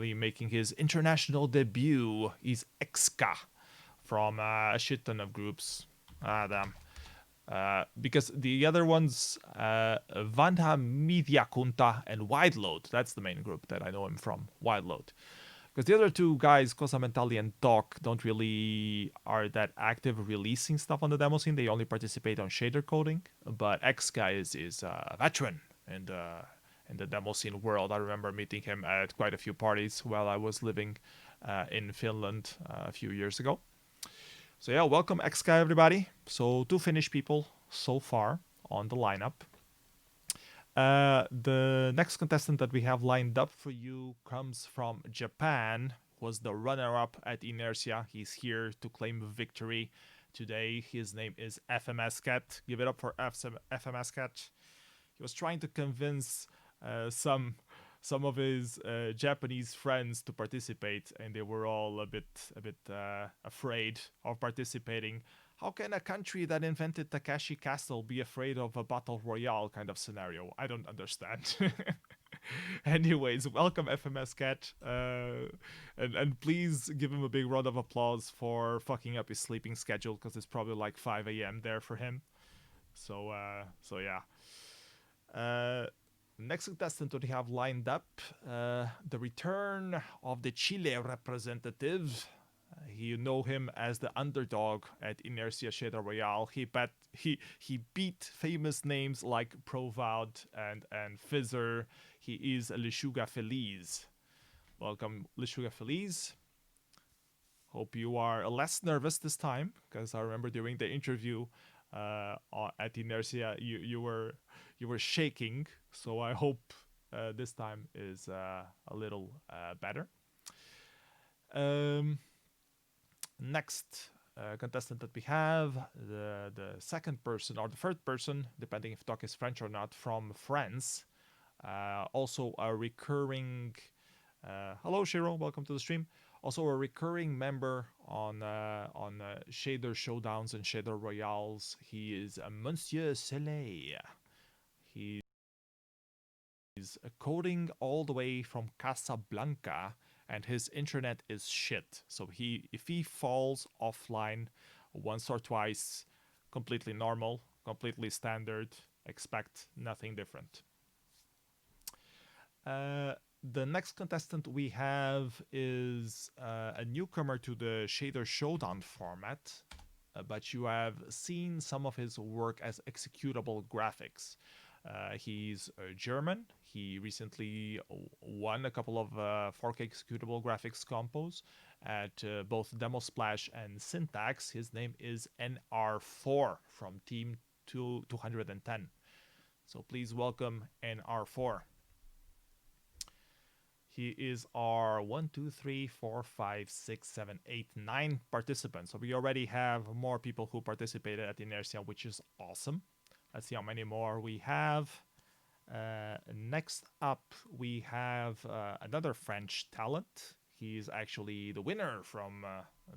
recently making his international debut is Exka from a shit ton of groups. Ah, damn. Because the other ones, Vanda Media Kunta and Wide Load, that's the main group that I know him from, Wide Load. Because the other two guys, Cosa Mentali and Doc, don't really are that active releasing stuff on the demo scene. They only participate on shader coding. But X guy is a veteran in the demo scene world. I remember meeting him at quite a few parties while I was living in Finland a few years ago. So yeah, welcome X guy everybody. So two Finnish people so far on the lineup. The next contestant that we have lined up for you comes from Japan. Was the runner-up at Inertia. He's here to claim victory today. His name is FMS Cat. Give it up for FMS Cat. He was trying to convince some of his Japanese friends to participate, and they were all a bit afraid of participating. How can a country that invented Takashi Castle be afraid of a battle royale kind of scenario? I don't understand. Anyways, welcome FMS Cat, and please give him a big round of applause for fucking up his sleeping schedule because it's probably like 5 a.m. there for him. So yeah. Next contestant that we have lined up, the return of the Chile representative. You know him as the underdog at Inertia Shader Royale. He beat famous names like Provoud and Fizzer. He is Lishuga Feliz. Welcome, Lishuga Feliz. Hope you are less nervous this time, because I remember during the interview at Inertia, you were shaking. So I hope this time is a little better. Next contestant that we have, the second person or the third person, depending if Doc is French or not, from France. Also a recurring. Hello, Shiro. Welcome to the stream. Also a recurring member on Shader Showdowns and Shader Royales. He is Monsieur Soleil. He's coding all the way from Casablanca, and his internet is shit. So if he falls offline once or twice, completely normal, completely standard. Expect nothing different. The next contestant we have is a newcomer to the Shader Showdown format, but you have seen some of his work as executable graphics. He's German. He recently won a couple of 4K executable graphics compos at both Demo Splash and Syntax. His name is NR4 from Team 210. So please welcome NR4. He is our 1, 2, 3, 4, 5, 6, 7, 8, 9 participants. So we already have more people who participated at Inertia, which is awesome. Let's see how many more we have. Next up, we have another French talent. He's actually the winner from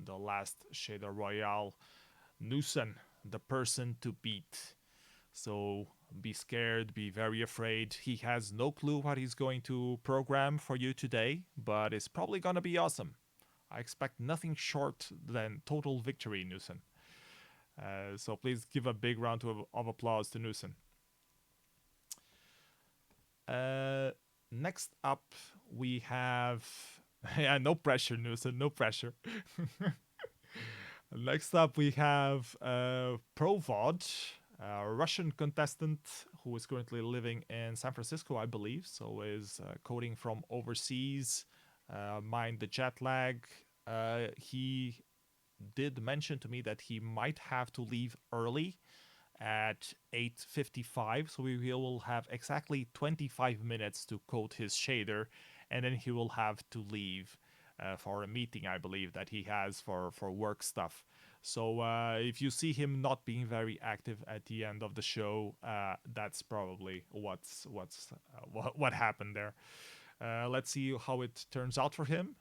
the last Shader Royale, Nusen, the person to beat. So be scared, be very afraid. He has no clue what he's going to program for you today, but it's probably going to be awesome. I expect nothing short than total victory, Nusen. So please give a big round of applause to Nusen. Next up, we have... yeah, no pressure, Nusen, no pressure. Next up, we have Provod, a Russian contestant who is currently living in San Francisco, I believe, so is coding from overseas. Mind the jet lag. He did mention to me that he might have to leave early at 8:55, so we will have exactly 25 minutes to code his shader, and then he will have to leave for a meeting, I believe, that he has for work stuff. So if you see him not being very active at the end of the show, that's probably what happened there. Let's see how it turns out for him.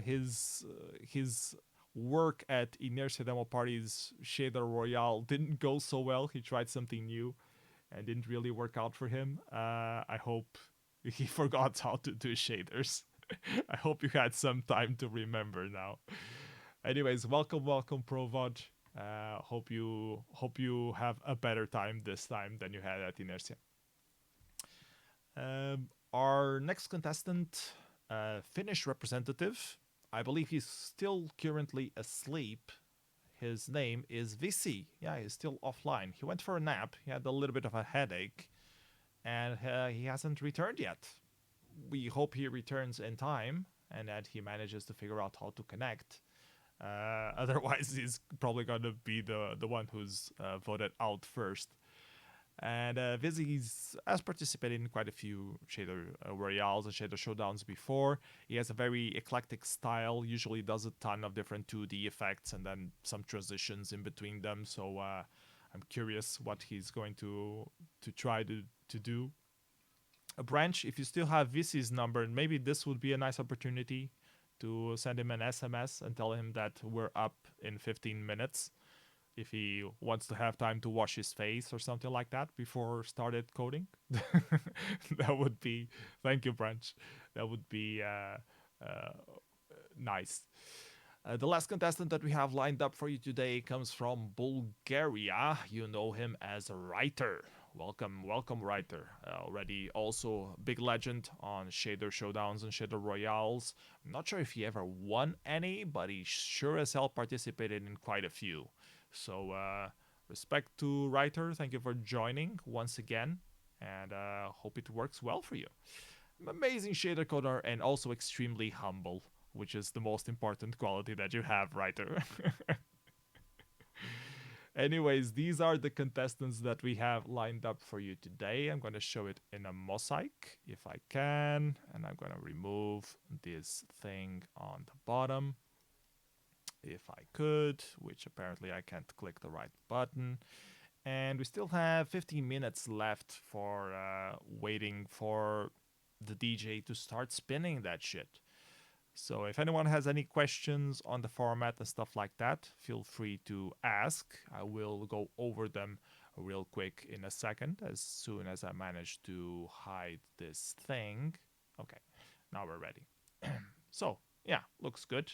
His work at Inertia Demo Party's Shader Royale didn't go so well. He tried something new and didn't really work out for him. I hope he forgot how to do shaders. I hope you had some time to remember now. Anyways, welcome, Provod. Hope you have a better time this time than you had at Inertia. Our next contestant, Finnish representative, I believe he's still currently asleep. His name is Visi. Yeah, he's still offline. He went for a nap. He had a little bit of a headache, and he hasn't returned yet. We hope he returns in time and that he manages to figure out how to connect. Otherwise, he's probably gonna be the one who's voted out first. And Vizzy has participated in quite a few Shader Royales and Shader Showdowns before. He has a very eclectic style, usually does a ton of different 2D effects and then some transitions in between them. So I'm curious what he's going to try to do. A branch, if you still have Vizzy's number, maybe this would be a nice opportunity to send him an SMS and tell him that we're up in 15 minutes if he wants to have time to wash his face or something like that before started coding. That would be, thank you, Branch. That would be nice. The last contestant that we have lined up for you today comes from Bulgaria. You know him as Writer. Welcome, Writer. Already also big legend on Shader Showdowns and Shader Royales. I'm not sure if he ever won any, but he sure as hell participated in quite a few. So respect to Writer. Thank you for joining once again, and hope it works well for you. Amazing shader coder and also extremely humble, which is the most important quality that you have, Writer. Anyways, these are the contestants that we have lined up for you today. I'm going to show it in a mosaic if I can, and I'm going to remove this thing on the bottom if I could, which apparently I can't click the right button. And we still have 15 minutes left for waiting for the DJ to start spinning that shit. So if anyone has any questions on the format and stuff like that, feel free to ask. I will go over them real quick in a second as soon as I manage to hide this thing. Okay, now we're ready. So, yeah, looks good.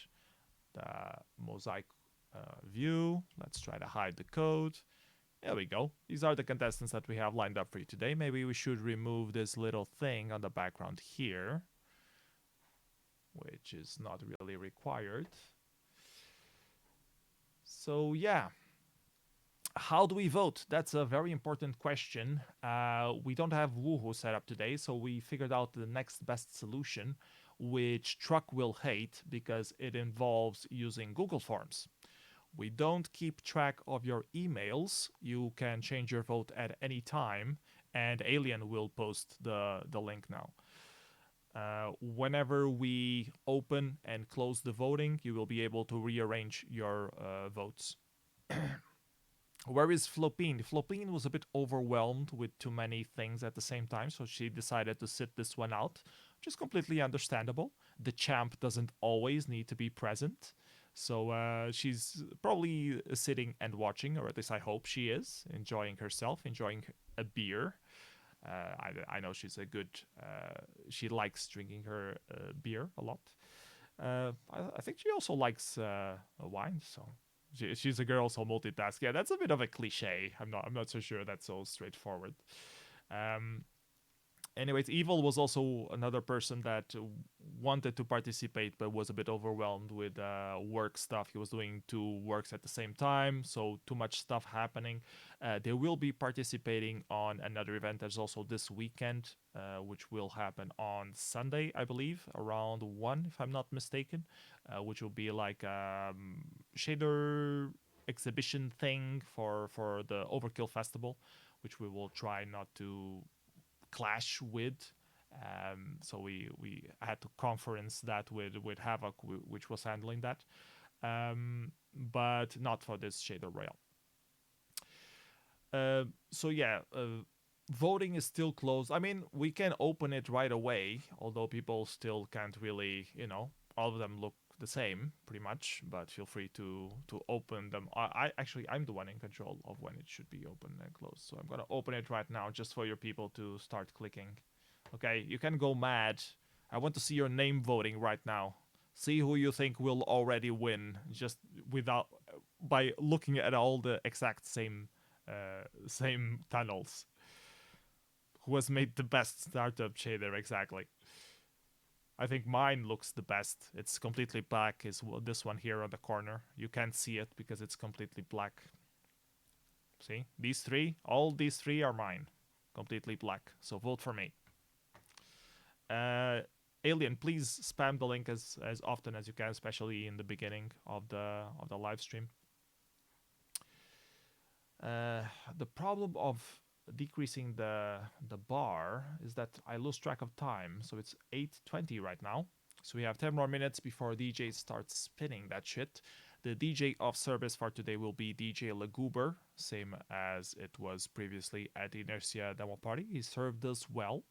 The mosaic view. Let's try to hide the code. There we go. These are the contestants that we have lined up for you today. Maybe we should remove this little thing on the background here, which is not really required. So yeah, how do we vote? That's a very important question. We don't have Woohoo set up today, so we figured out the next best solution, which Truck will hate because it involves using Google Forms. We don't keep track of your emails. You can change your vote at any time, and Alien will post the link now. Whenever we open and close the voting, you will be able to rearrange your votes. Where is Flopine? Flopine was a bit overwhelmed with too many things at the same time, so she decided to sit this one out, which is completely understandable. The champ doesn't always need to be present, so she's probably sitting and watching, or at least I hope she is, enjoying herself, enjoying a beer. I know she's a good. She likes drinking her beer a lot. I think she also likes wine. So she's a girl, so multitask. Yeah, that's a bit of a cliche. I'm not so sure that's so straightforward. Anyways, Evil was also another person that wanted to participate but was a bit overwhelmed with work stuff. He was doing two works at the same time, so too much stuff happening. They will be participating on another event that's also this weekend, which will happen on Sunday, I believe, around 1, if I'm not mistaken, which will be like a shader exhibition thing for the Overkill Festival, which we will try not to clash with. So we had to conference that with Havoc, which was handling that, but not for this Shader Royale. So yeah, voting is still closed. I mean, we can open it right away, although people still can't really, all of them look the same pretty much, but feel free to open them. I'm the one in control of when it should be open and closed, so I'm gonna open it right now just for your people to start clicking. Okay, you can go mad I want to see your name voting right now. See who you think will already win, just without by looking at all the exact same tunnels. Who has made the best startup shader exactly? I think mine looks the best. It's completely black. Is this one here on the corner? You can't see it because it's completely black. See, these three, all these three are mine, completely black. So vote for me. Uh, Alien, please spam the link as often as you can, especially in the beginning of the live stream. Uh, the problem of decreasing the bar is that I lose track of time. So it's 8:20 right now. So we have 10 more minutes before DJ starts spinning that shit. The DJ of service for today will be DJ Laguber, same as it was previously at the Inertia demo party. He served us well,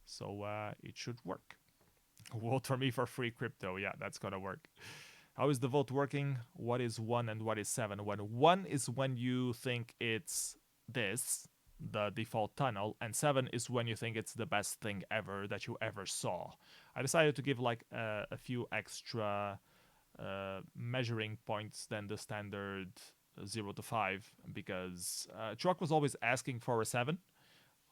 so it should work. Vote for me for free crypto. Yeah, that's gonna work. How is the vote working? What is 1 and what is 7? When 1 is when you think it's this, the default tunnel, and 7 is when you think it's the best thing ever that you ever saw. I decided to give like a few extra measuring points than the standard 0 to 5 because Truck was always asking for a 7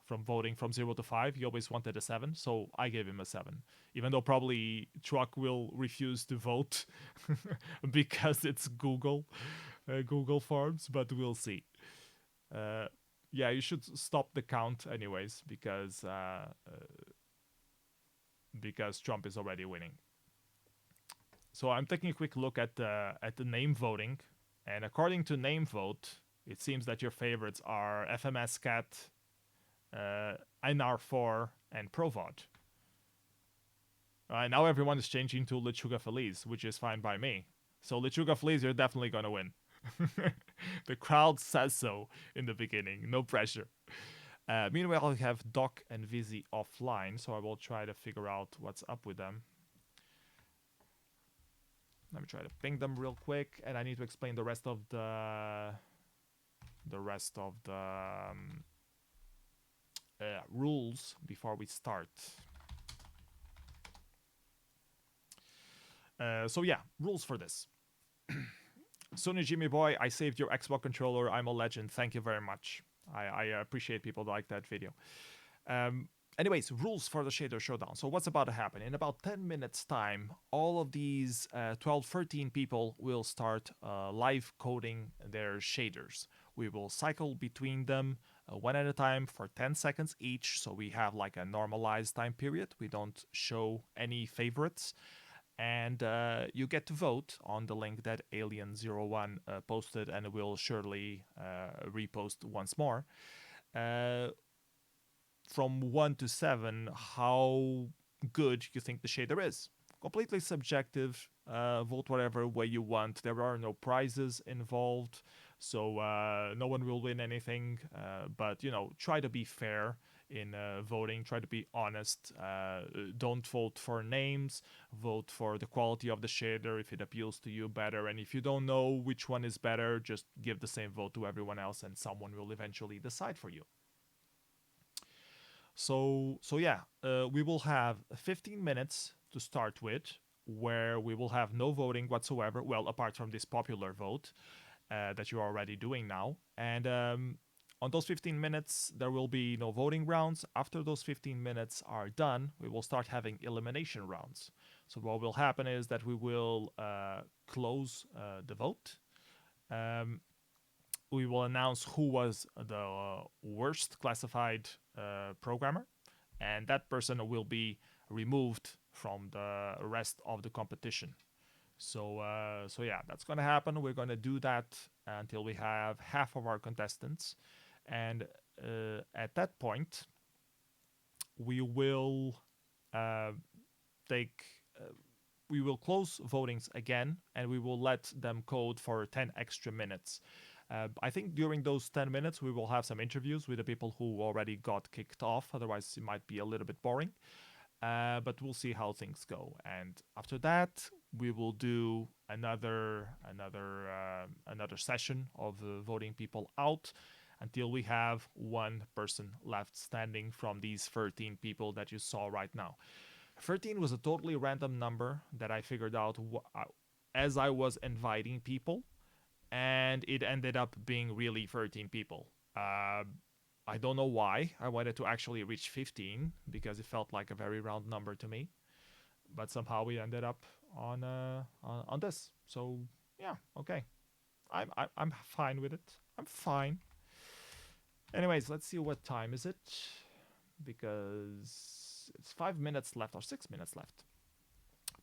from voting from 0 to 5. He always wanted a 7, so I gave him a 7. Even though probably Truck will refuse to vote because it's Google Forms, but we'll see. Yeah, you should stop the count anyways because Trump is already winning. So I'm taking a quick look at the name voting, and according to name vote, it seems that your favorites are FMS Cat, NR4, and Provod. Now everyone is changing to Lechuga Feliz, which is fine by me. So Lechuga Feliz, you're definitely gonna win. The crowd says so in the beginning, no pressure. Meanwhile, we have Doc and Vizzy offline, so I will try to figure out what's up with them. Let me try to ping them real quick, and I need to explain the rest of the rules before we start. So yeah, rules for this. Sony Jimmy Boy, I saved your Xbox controller. I'm a legend. Thank you very much. I appreciate people like that video. Anyways, rules for the Shader Showdown. So what's about to happen? In about 10 minutes time, all of these 12, 13 people will start live coding their shaders. We will cycle between them one at a time for 10 seconds each. So we have like a normalized time period. We don't show any favorites. And you get to vote on the link that Alien01 posted, and will surely repost once more. From 1 to 7, how good you think the shader is. Completely subjective. Vote whatever way you want. There are no prizes involved, so no one will win anything. But try to be fair in voting. Try to be honest. Don't vote for names. Vote for the quality of the shader if it appeals to you better. And if you don't know which one is better, just give the same vote to everyone else, and someone will eventually decide for you. So yeah, we will have 15 minutes to start with, where we will have no voting whatsoever. Well, apart from this popular vote that you're already doing now. And on those 15 minutes, there will be no voting rounds. After those 15 minutes are done, we will start having elimination rounds. So what will happen is that we will close the vote. We will announce who was the worst classified programmer, and that person will be removed from the rest of the competition. So yeah, that's going to happen. We're going to do that until we have half of our contestants, and at that point, we will we will close votings again, and we will let them code for 10 extra minutes. I think during those 10 minutes, we will have some interviews with the people who already got kicked off. Otherwise, it might be a little bit boring. But we'll see how things go. And after that, we will do another session of voting people out until we have one person left standing from these 13 people that you saw right now. 13 was a totally random number that I figured out as I was inviting people, and it ended up being really 13 people. I don't know why. I wanted to actually reach 15 because it felt like a very round number to me, but somehow we ended up on this. So yeah, okay. I'm fine with it. I'm fine. Anyways, let's see what time is it, because it's 5 minutes left or 6 minutes left.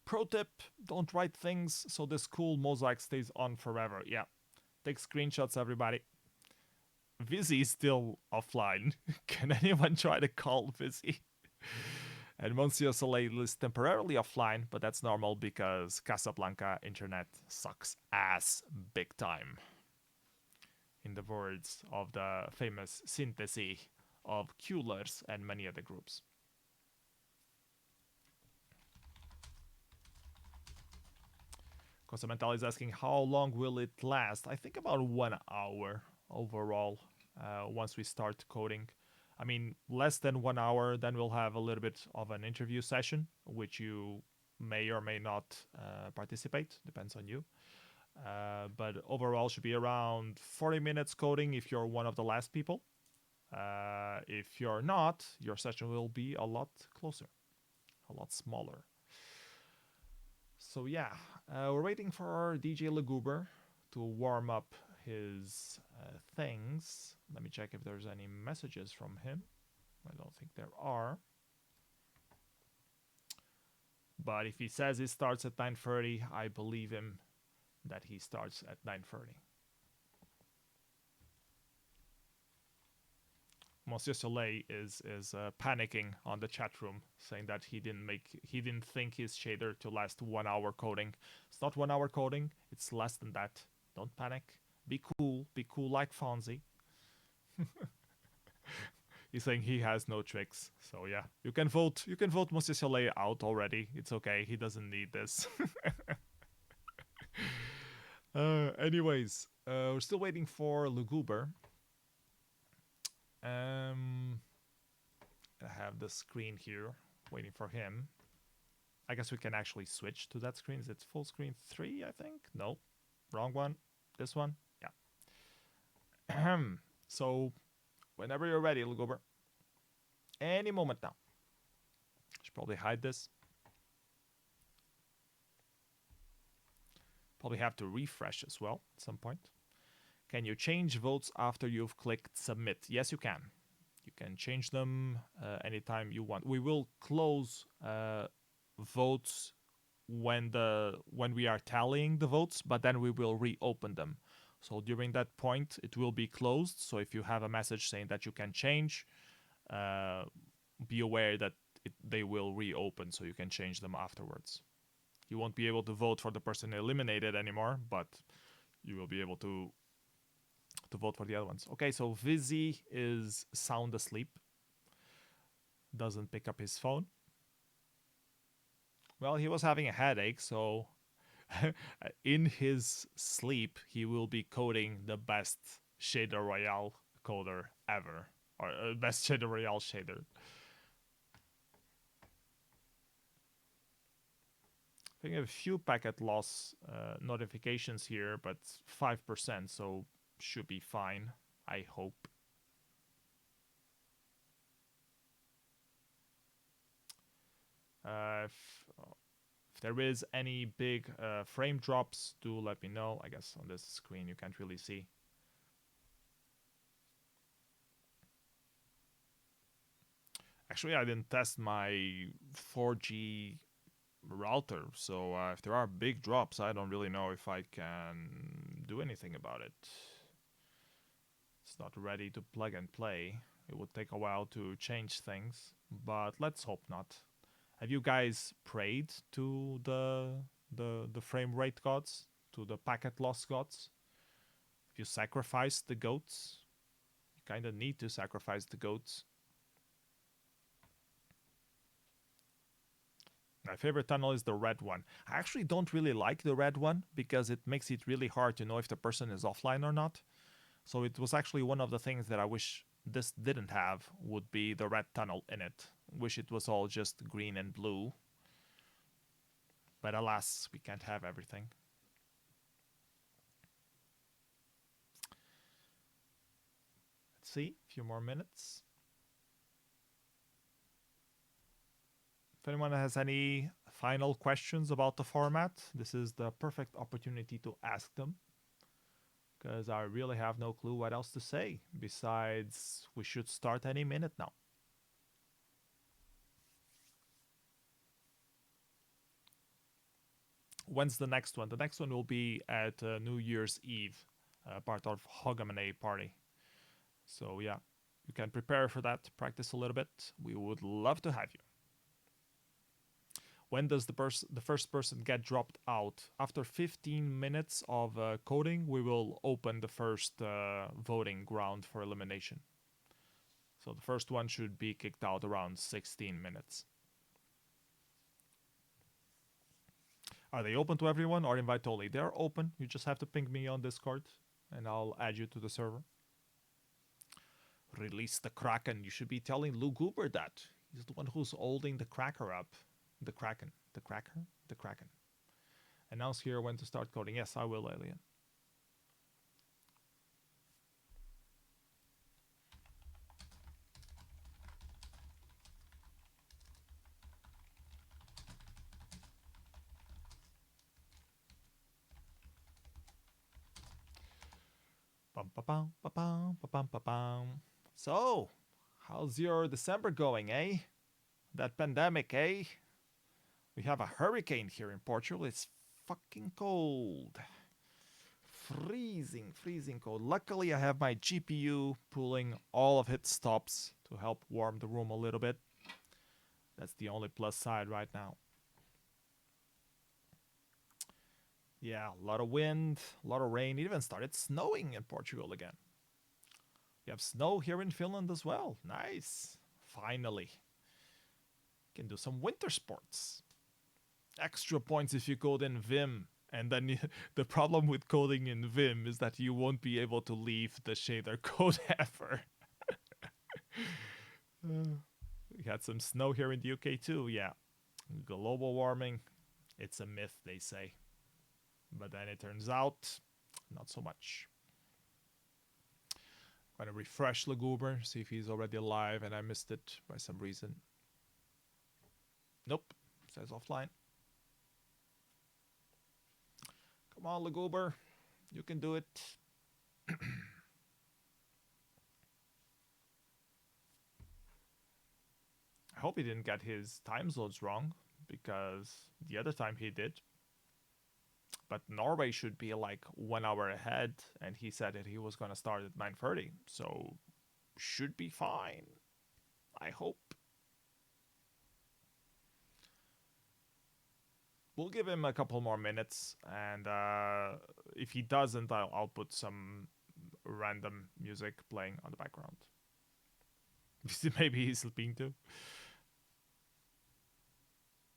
Pro tip: don't write things so this cool mosaic stays on forever. Yeah, take screenshots, everybody. Vizzy is still offline. Can anyone try to call Vizzy? And Monsieur Soleil is temporarily offline, but that's normal because Casablanca internet sucks ass big time. In the words of the famous synthesis of Keulers and many other groups. Cosamental is asking how long will it last? I think about 1 hour overall once we start coding. I mean, less than 1 hour, then we'll have a little bit of an interview session, which you may or may not participate, depends on you. But overall should be around 40 minutes coding if you're one of the last people. If you're not, your session will be a lot closer, a lot smaller. So yeah, we're waiting for DJ Laguber to warm up his things. Let me check if there's any messages from him. I don't think there are. But if he says he starts at 9:30, I believe him that he starts at 9:30. Monsieur Soleil is panicking on the chat room, saying that he didn't think his shader to last 1 hour coding. It's not 1 hour coding. It's less than that. Don't panic. Be cool. Be cool like Fonzie. He's saying he has no tricks. So yeah, you can vote. You can vote Monsieur Soleil out already. It's okay. He doesn't need this. Anyways, we're still waiting for Luguber. I have the screen here waiting for him. I guess we can actually switch to that screen. Is it full screen 3, I think? No, wrong one. This one? Yeah. So, whenever you're ready, Lugober. Any moment now. Should probably hide this. Probably have to refresh as well at some point. Can you change votes after you've clicked submit? Yes, you can. You can change them anytime you want. We will close votes when we are tallying the votes, but then we will reopen them. So during that point, it will be closed. So if you have a message saying that you can change, be aware that they will reopen, so you can change them afterwards. You won't be able to vote for the person eliminated anymore, but you will be able to vote for the other ones. Okay, so Vizzy is sound asleep. Doesn't pick up his phone. Well, he was having a headache, so in his sleep, he will be coding the best shader Royale coder ever. Or best shader Royale shader. I think I have a few packet loss notifications here, but 5%, so should be fine, I hope. If there is any big frame drops, do let me know. I guess on this screen you can't really see. Actually, I didn't test my 4G router, so if there are big drops, I don't really know if I can do anything about it. It's not ready to plug and play. It would take a while to change things, but let's hope not. Have you guys prayed to the frame rate gods, to the packet loss gods? If you sacrifice the goats, you kind of need to sacrifice the goats. My favorite tunnel is the red one. I actually don't really like the red one because it makes it really hard to know if the person is offline or not. So it was actually one of the things that I wish this didn't have, would be the red tunnel in it. Wish it was all just green and blue, But alas, we can't have everything. Let's see, a few more minutes. If anyone has any final questions about the format, this is the perfect opportunity to ask them, because I really have no clue what else to say besides we should start any minute now. When's the next one? The next one will be at New Year's Eve, part of Hogmanay party. So yeah, you can prepare for that, practice a little bit. We would love to have you. When does the first person get dropped out? After 15 minutes of coding, we will open the first voting ground for elimination. So the first one should be kicked out around 16 minutes. Are they open to everyone or invite only? They're open. You just have to ping me on Discord and I'll add you to the server. Release the Kraken. You should be telling Lou Goober that. He's the one who's holding the cracker up. The Kraken. The cracker? The Kraken. Announce here when to start coding. Yes, I will, Alien. So, how's your December going, eh? That pandemic, eh? We have a hurricane here in Portugal. It's fucking cold. Freezing cold. Luckily, I have my GPU pulling all of its stops to help warm the room a little bit. That's the only plus side right now. Yeah, a lot of wind, a lot of rain. It even started snowing in Portugal again. We have snow here in Finland as well. Nice. Finally. Can do some winter sports. Extra points if you code in Vim. And then the problem with coding in Vim is that you won't be able to leave the shader code ever. We had some snow here in the UK too, yeah. Global warming, it's a myth, they say. But then it turns out, not so much. I'm gonna refresh Laguber, see if he's already alive and I missed it by some reason. Nope, says offline. Come on, Laguber, you can do it. I hope he didn't get his time zones wrong, because the other time he did. But Norway should be like 1 hour ahead, and he said that he was going to start at 9:30, so should be fine. I hope. We'll give him a couple more minutes, and if he doesn't, I'll put some random music playing on the background. Maybe he's sleeping too.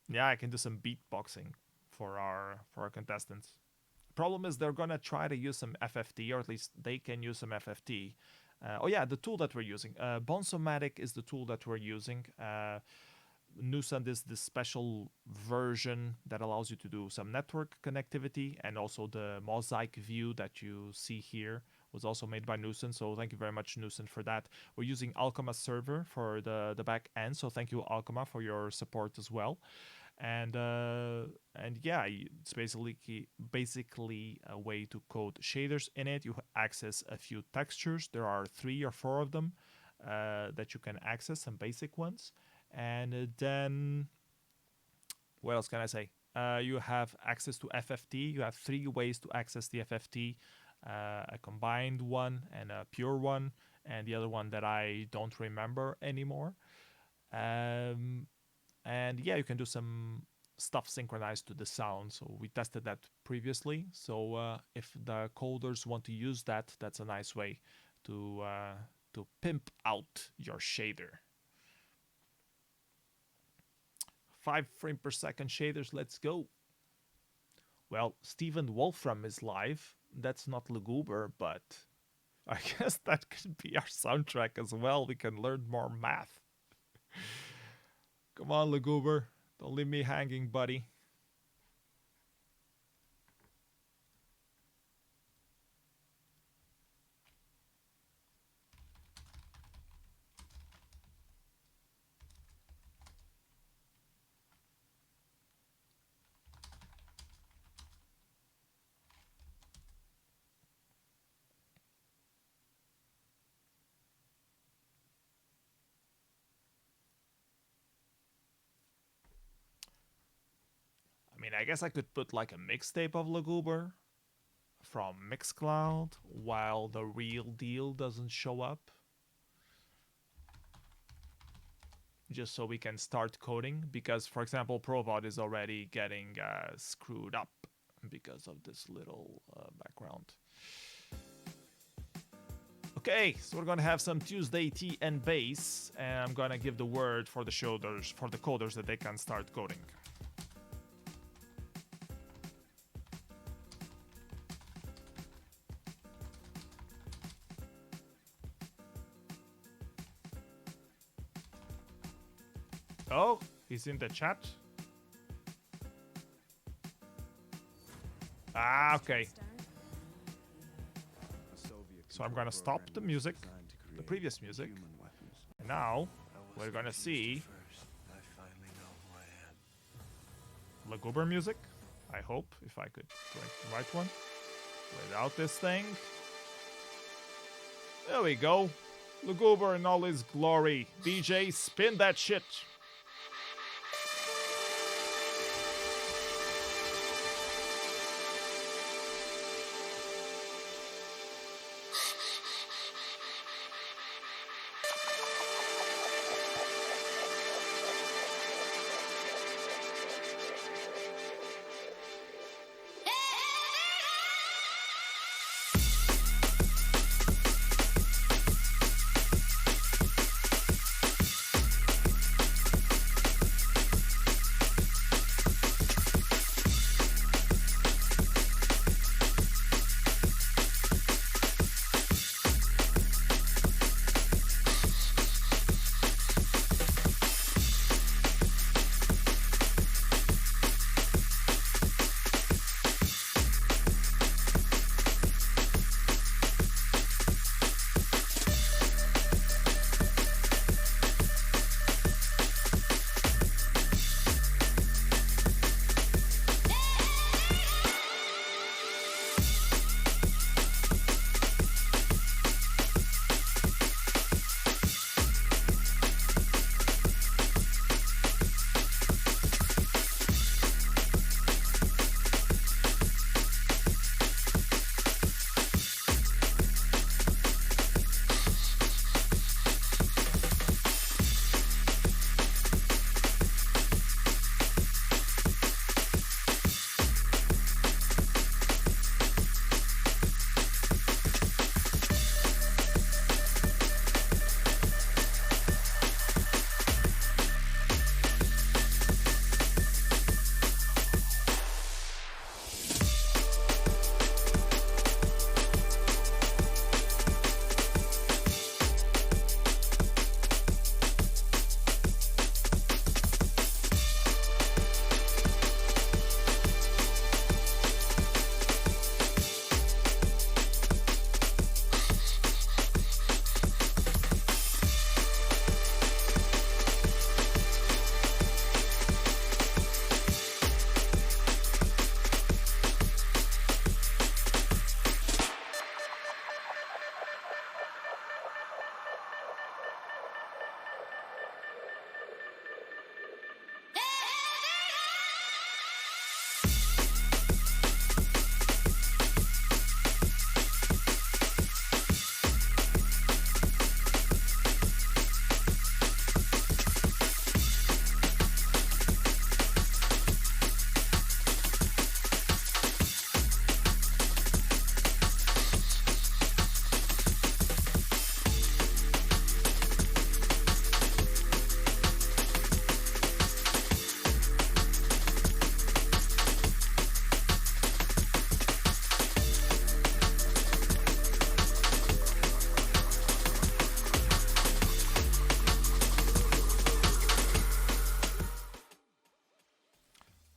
Yeah, I can do some beatboxing for our contestants. Problem is they're gonna try to use some FFT, or at least they can use some FFT. Oh yeah, the tool that we're using. Bonsomatic is the tool that we're using. Newsend is the special version that allows you to do some network connectivity, and also the mosaic view that you see here was also made by Newsend. So thank you very much, Newsend, for that. We're using Alchema server for the back end, so thank you, Alchema, for your support as well. And yeah, it's basically a way to code shaders in it. You access a few textures. There are 3 or 4 of them that you can access, some basic ones. And then, what else can I say? You have access to FFT. You have 3 ways to access the FFT. A combined one and a pure one, and the other one that I don't remember anymore. And yeah, you can do some stuff synchronized to the sound. So we tested that previously. So if the coders want to use that, that's a nice way to pimp out your shader. 5 frame per second shaders, let's go. Well, Stephen Wolfram is live. That's not Laguber, but I guess that could be our soundtrack as well. We can learn more math. Come on, Laguber. Don't leave me hanging, buddy. I guess I could put like a mixtape of Laguber from Mixcloud while the real deal doesn't show up. Just so we can start coding, because for example Provod is already getting screwed up because of this little background. Okay, so we're gonna have some Tuesday tea and bass, and I'm gonna give the word for the coders that they can start coding. Oh, he's in the chat. Ah, okay. So I'm gonna stop the music, the previous music, and now we're gonna see Laguber music. I hope, if I could write the right one without this thing. There we go. Laguber in all his glory. DJ, spin that shit.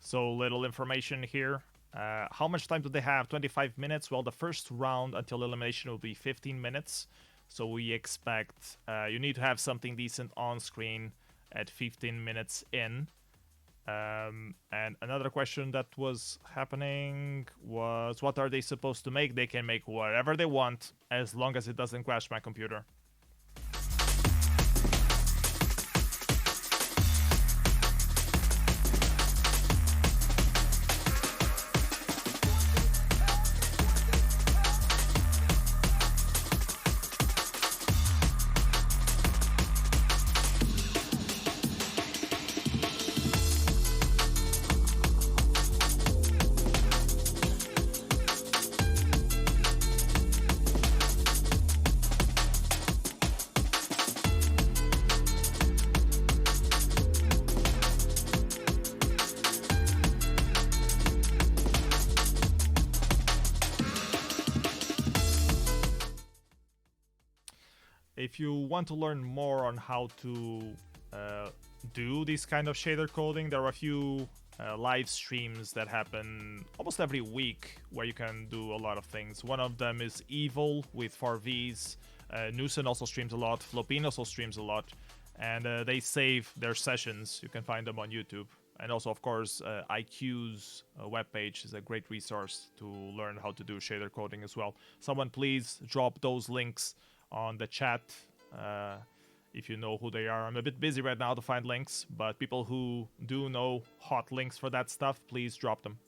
So little information here. How much time do they have? 25 minutes. Well, the first round until elimination will be 15 minutes. So we expect you need to have something decent on screen at 15 minutes in. And another question that was happening was, what are they supposed to make? They can make whatever they want as long as it doesn't crash my computer. if you want to learn more on how to do this kind of shader coding, there are a few live streams that happen almost every week where you can do a lot of things. One of them is Evil with 4Vs. Newson also streams a lot. Flopin also streams a lot. And they save their sessions. You can find them on YouTube. And also, of course, IQ's webpage is a great resource to learn how to do shader coding as well. Someone please drop those links on the chat if you know who they are. I'm a bit busy right now to find links, but people who do know hot links for that stuff, please drop them.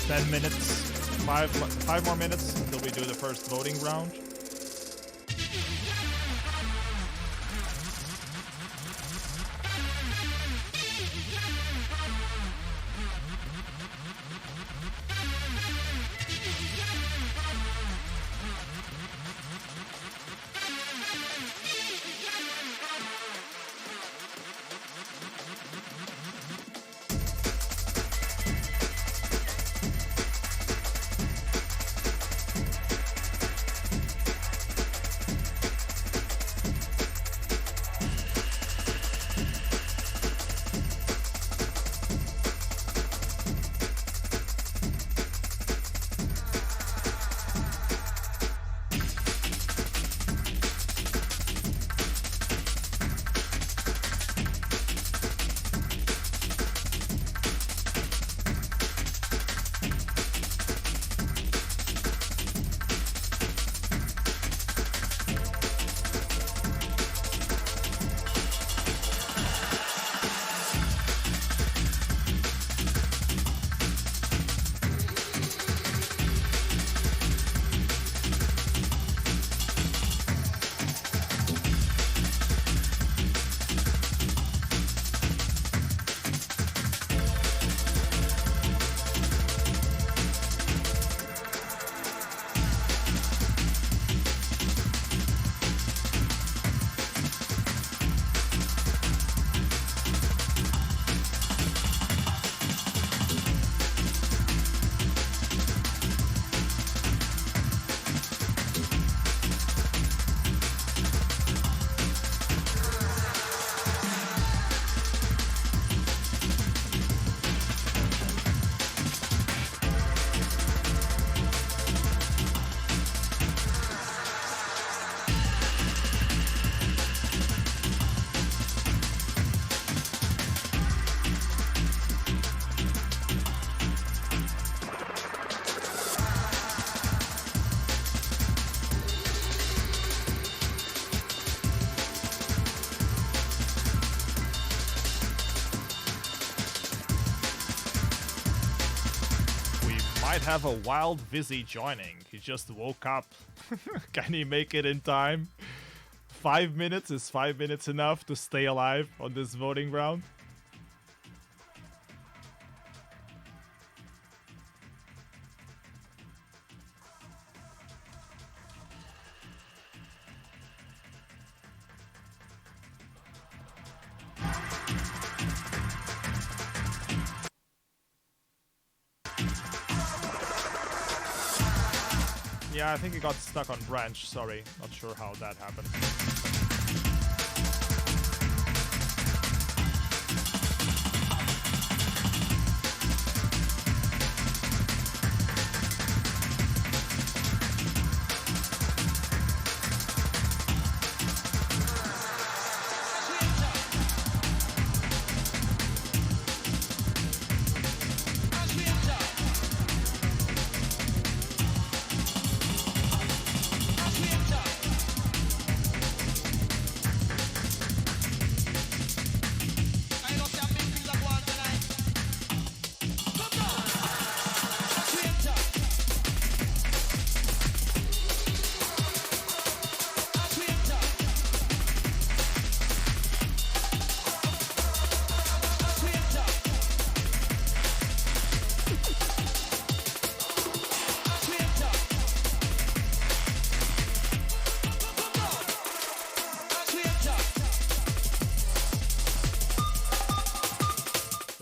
10 minutes, five more minutes until we do the first voting round. Might have a wild Vizzy joining. He just woke up. Can he make it in time? 5 minutes? Is 5 minutes enough to stay alive on this voting round? Yeah, I think he got stuck on branch, sorry. Not sure how that happened.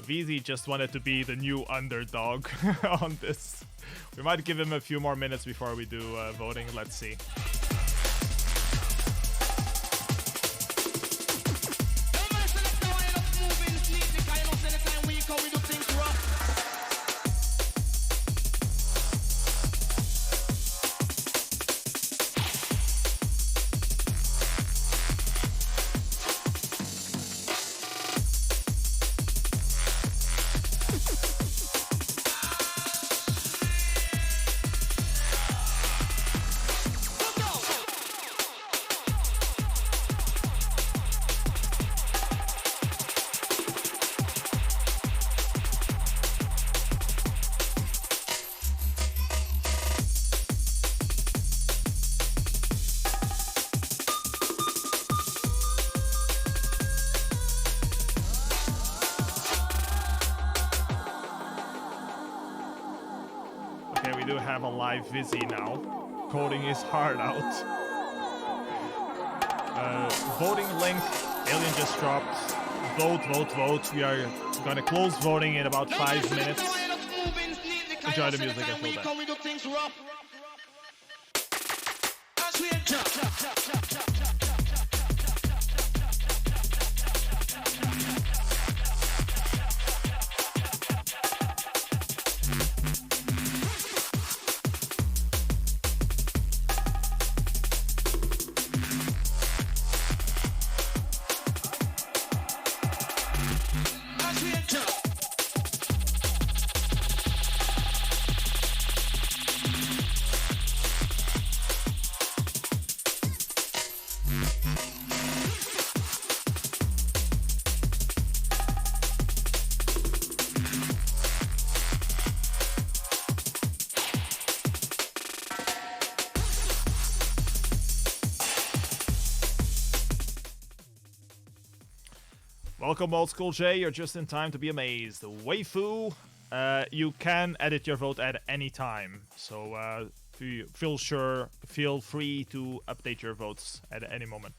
VZ just wanted to be the new underdog on this. We might give him a few more minutes before we do voting. Let's see. do have a live Vizzy now. Coding his heart out. Voting link, Alien just dropped. Vote, vote, vote. We are gonna close voting in about 5 minutes. Enjoy the music until then. Welcome, Old School J. You're just in time to be amazed. Waifu, you can edit your vote at any time, so feel free to update your votes at any moment.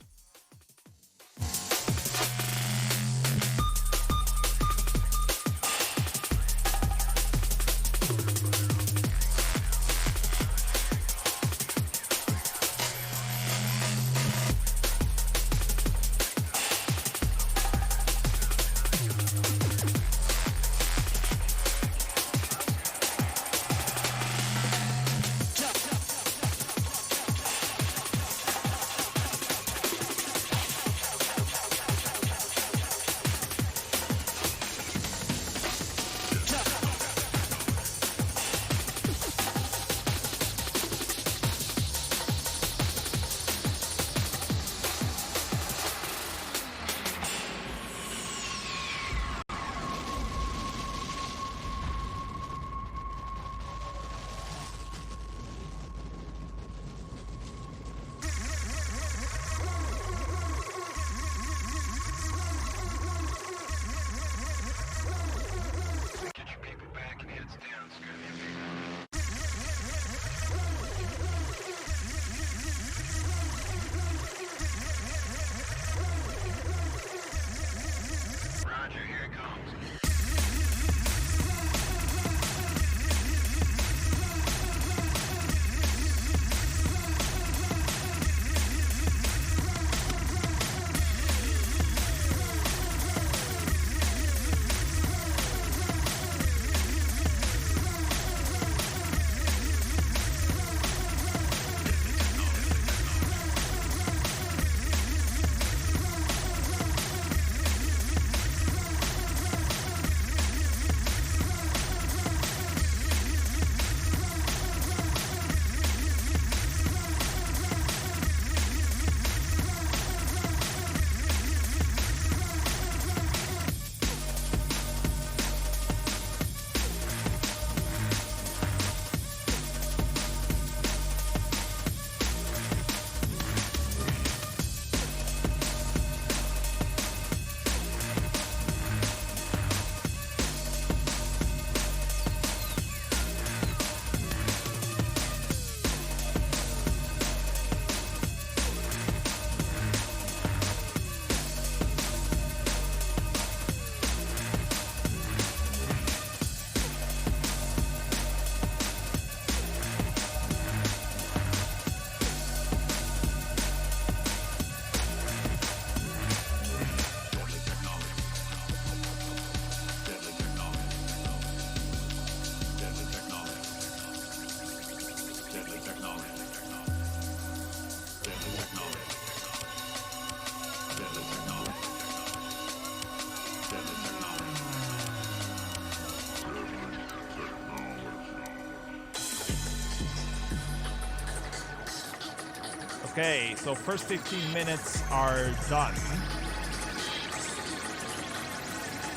Okay, so first 15 minutes are done.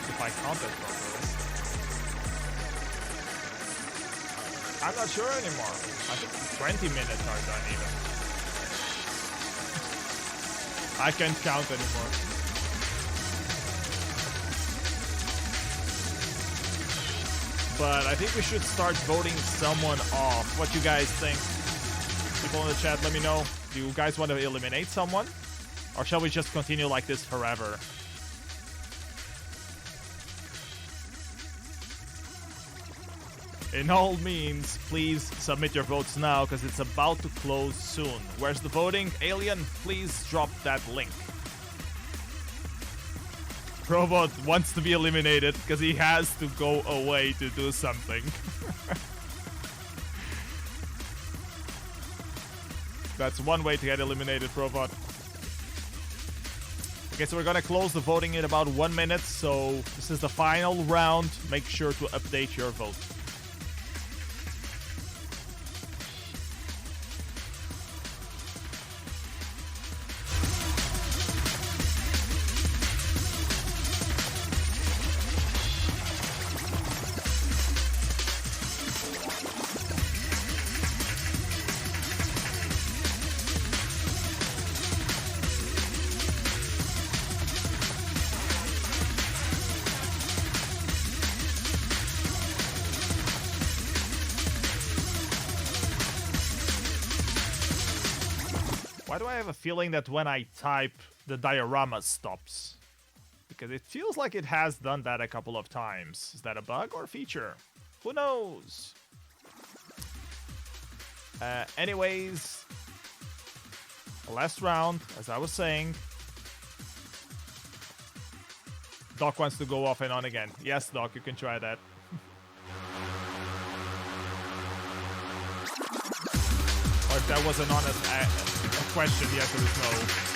If I count it properly. I'm not sure anymore. I think 20 minutes are done even. I can't count anymore. but I think we should start voting someone off. What you guys think? People in the chat, let me know. Do you guys want to eliminate someone? Or shall we just continue like this forever? In all means, please submit your votes now, because it's about to close soon. Where's the voting? Alien, please drop that link. Robot wants to be eliminated, because he has to go away to do something. That's one way to get eliminated, Robot. Okay, so we're gonna close the voting in about 1 minute, so this is the final round. Make sure to update your vote. Why do I have a feeling that when I type, the diorama stops? Because it feels like it has done that a couple of times. Is that a bug or a feature? Who knows? Anyways, last round, as I was saying. Doc wants to go off and on again. Yes, Doc, you can try that. Or if that was an honest question, the answer is no.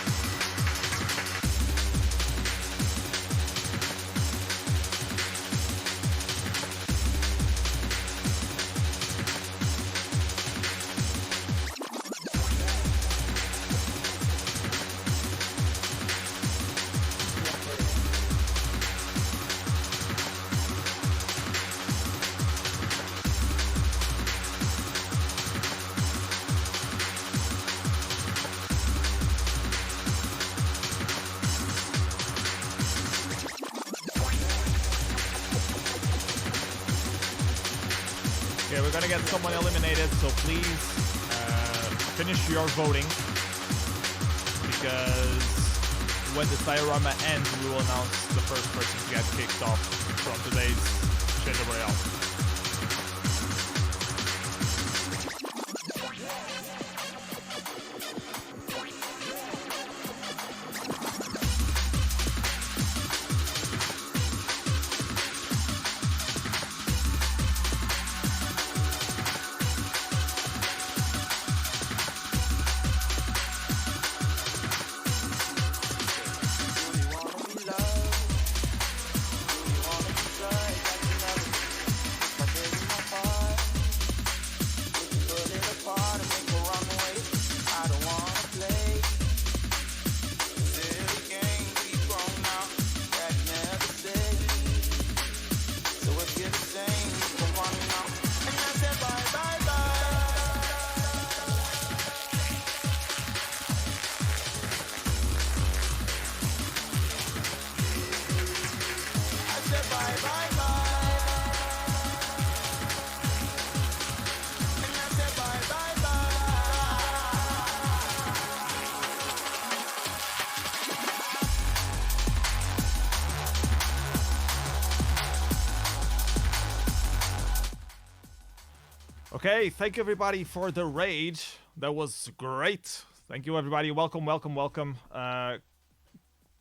Okay, we're gonna get someone eliminated, so please finish your voting, because when the diorama ends, we will announce the first person to get kicked off from today's Royale. Okay, thank you everybody for the raid. That was great. Thank you everybody. Welcome, welcome, welcome. A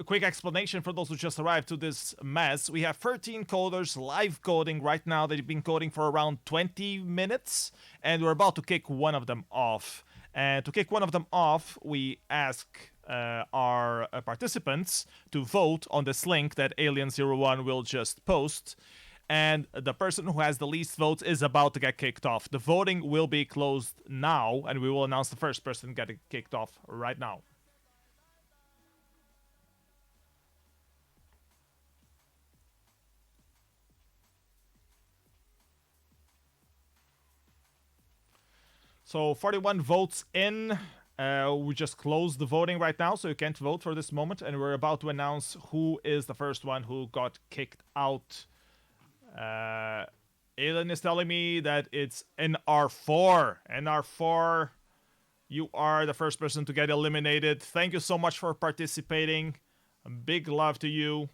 quick explanation for those who just arrived to this mess. We have 13 coders live coding right now. They've been coding for around 20 minutes, and we're about to kick one of them off. And to kick one of them off, we ask our participants to vote on this link that Alien01 will just post. And the person who has the least votes is about to get kicked off. The voting will be closed now, and we will announce the first person getting kicked off right now. So 41 votes in. We just closed the voting right now, so you can't vote for this moment. And we're about to announce who is the first one who got kicked out Aiden is telling me that it's NR4. NR4, you are the first person to get eliminated. Thank you so much for participating. A big love to you.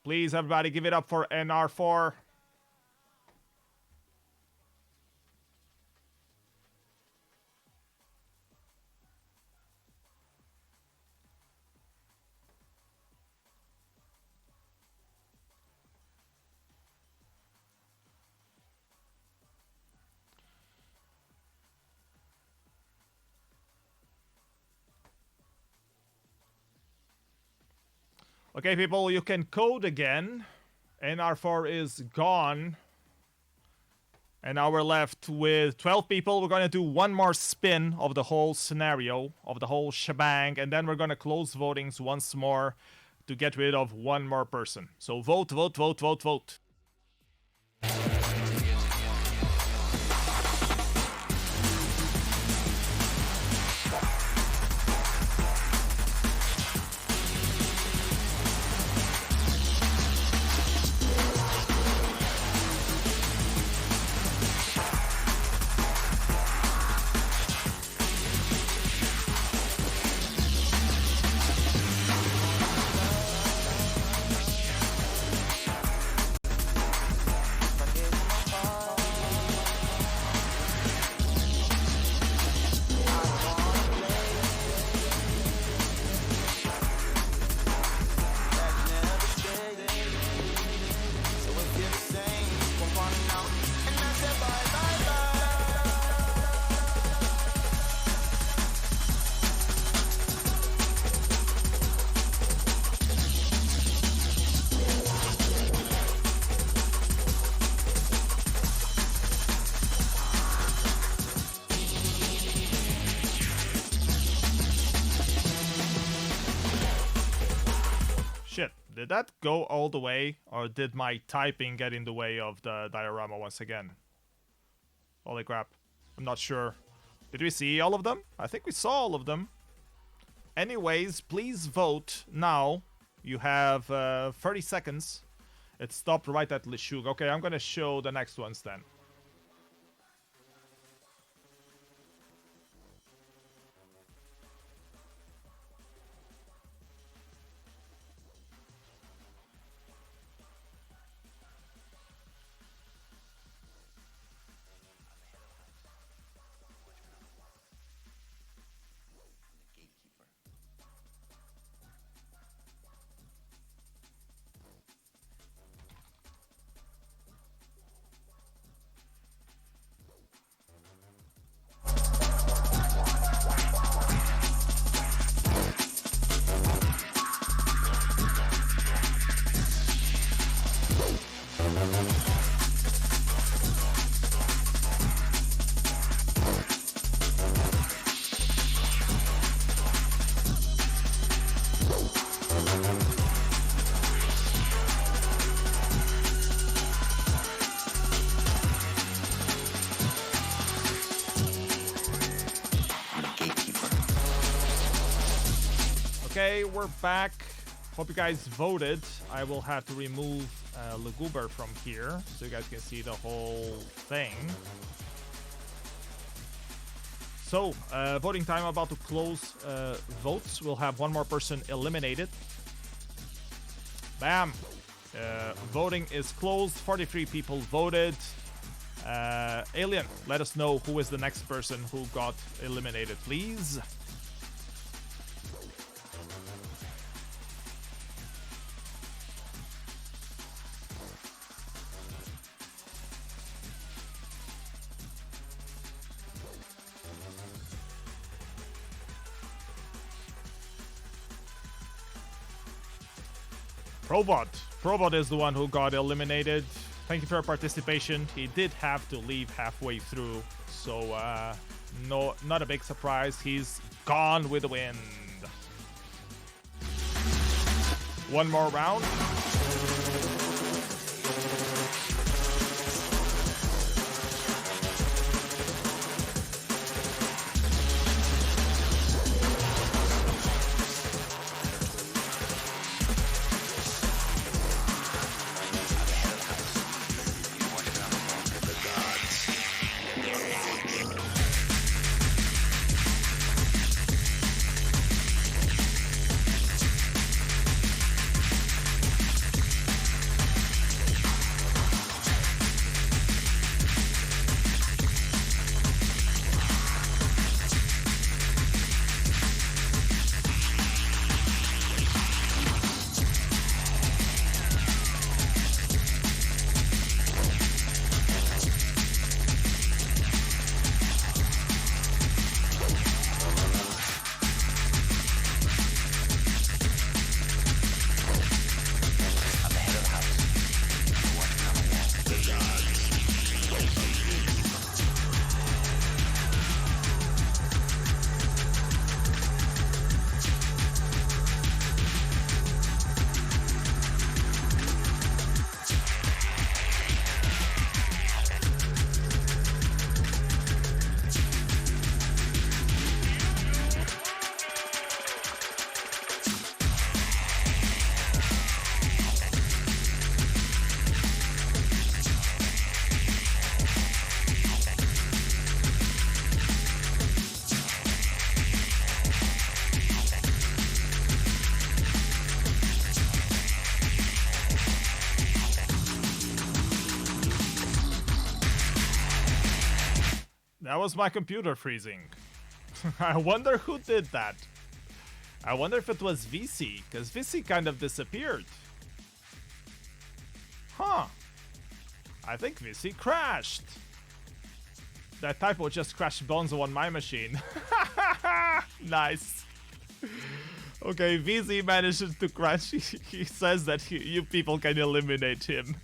Please, everybody, give it up for NR4. Okay, people, you can code again. NR4 is gone. And now we're left with 12 people. We're going to do one more spin of the whole scenario, of the whole shebang, and then we're going to close votings once more to get rid of one more person. So vote, vote, vote, vote, vote. Shit, did that go all the way, or did my typing get in the way of the diorama once again? Holy crap, I'm not sure. Did we see all of them? I think we saw all of them. Anyways, please vote now. You have 30 seconds. It stopped right at Lishug. Okay, I'm gonna show the next ones then. Okay, we're back. Hope you guys voted. I will have to remove Luguber from here so you guys can see the whole thing. So, voting time, about to close votes. We'll have one more person eliminated. Bam! Voting is closed. 43 people voted. Alien, let us know who is the next person who got eliminated, please. Probot is the one who got eliminated. Thank you for your participation. He did have to leave halfway through, so no, not a big surprise. He's gone with the wind. One more round. That was my computer freezing. I wonder who did that. I wonder if it was VC, because VC kind of disappeared. Huh. I think VC crashed. That typo just crashed Bonzo on my machine. Nice. Okay, VZ manages to crash. He says that you people can eliminate him.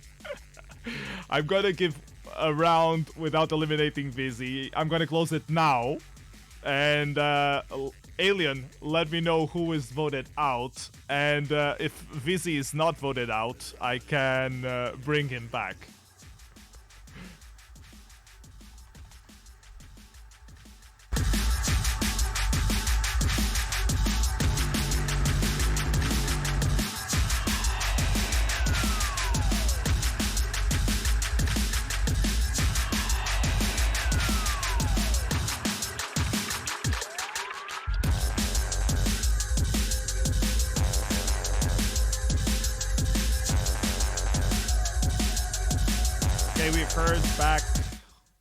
I'm gonna give a round without eliminating VZ. I'm gonna close it now. And Alien, let me know who is voted out. And if VZ is not voted out, I can bring him back.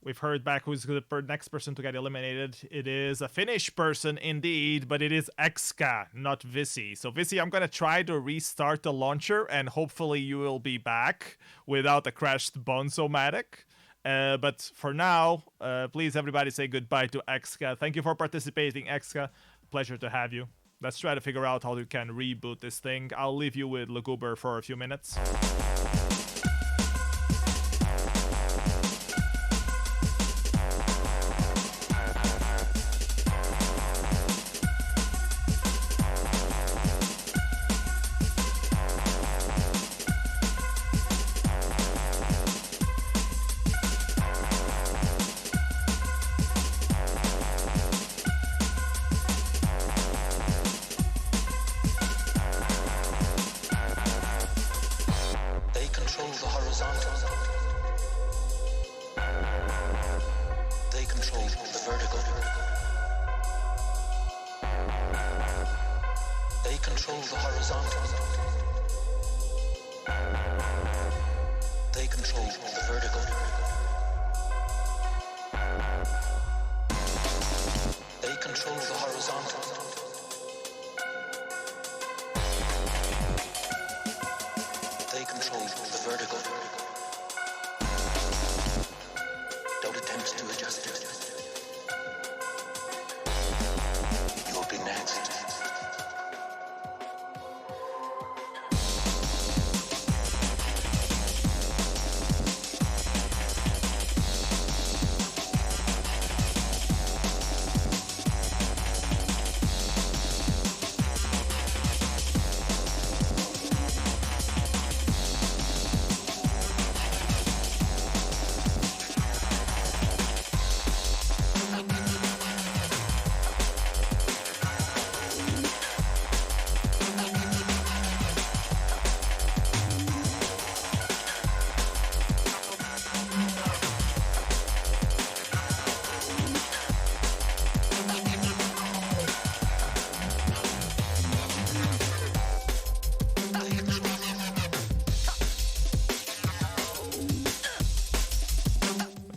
We've heard back who's the next person to get eliminated. It is a Finnish person indeed, but it is Exka, not Visi. So Visi, I'm gonna try to restart the launcher and hopefully you will be back without a crashed Bonzo-matic. But for now, please everybody say goodbye to Exka. Thank you for participating, Exka. Pleasure to have you. Let's try to figure out how you can reboot this thing. I'll leave you with Luguber for a few minutes.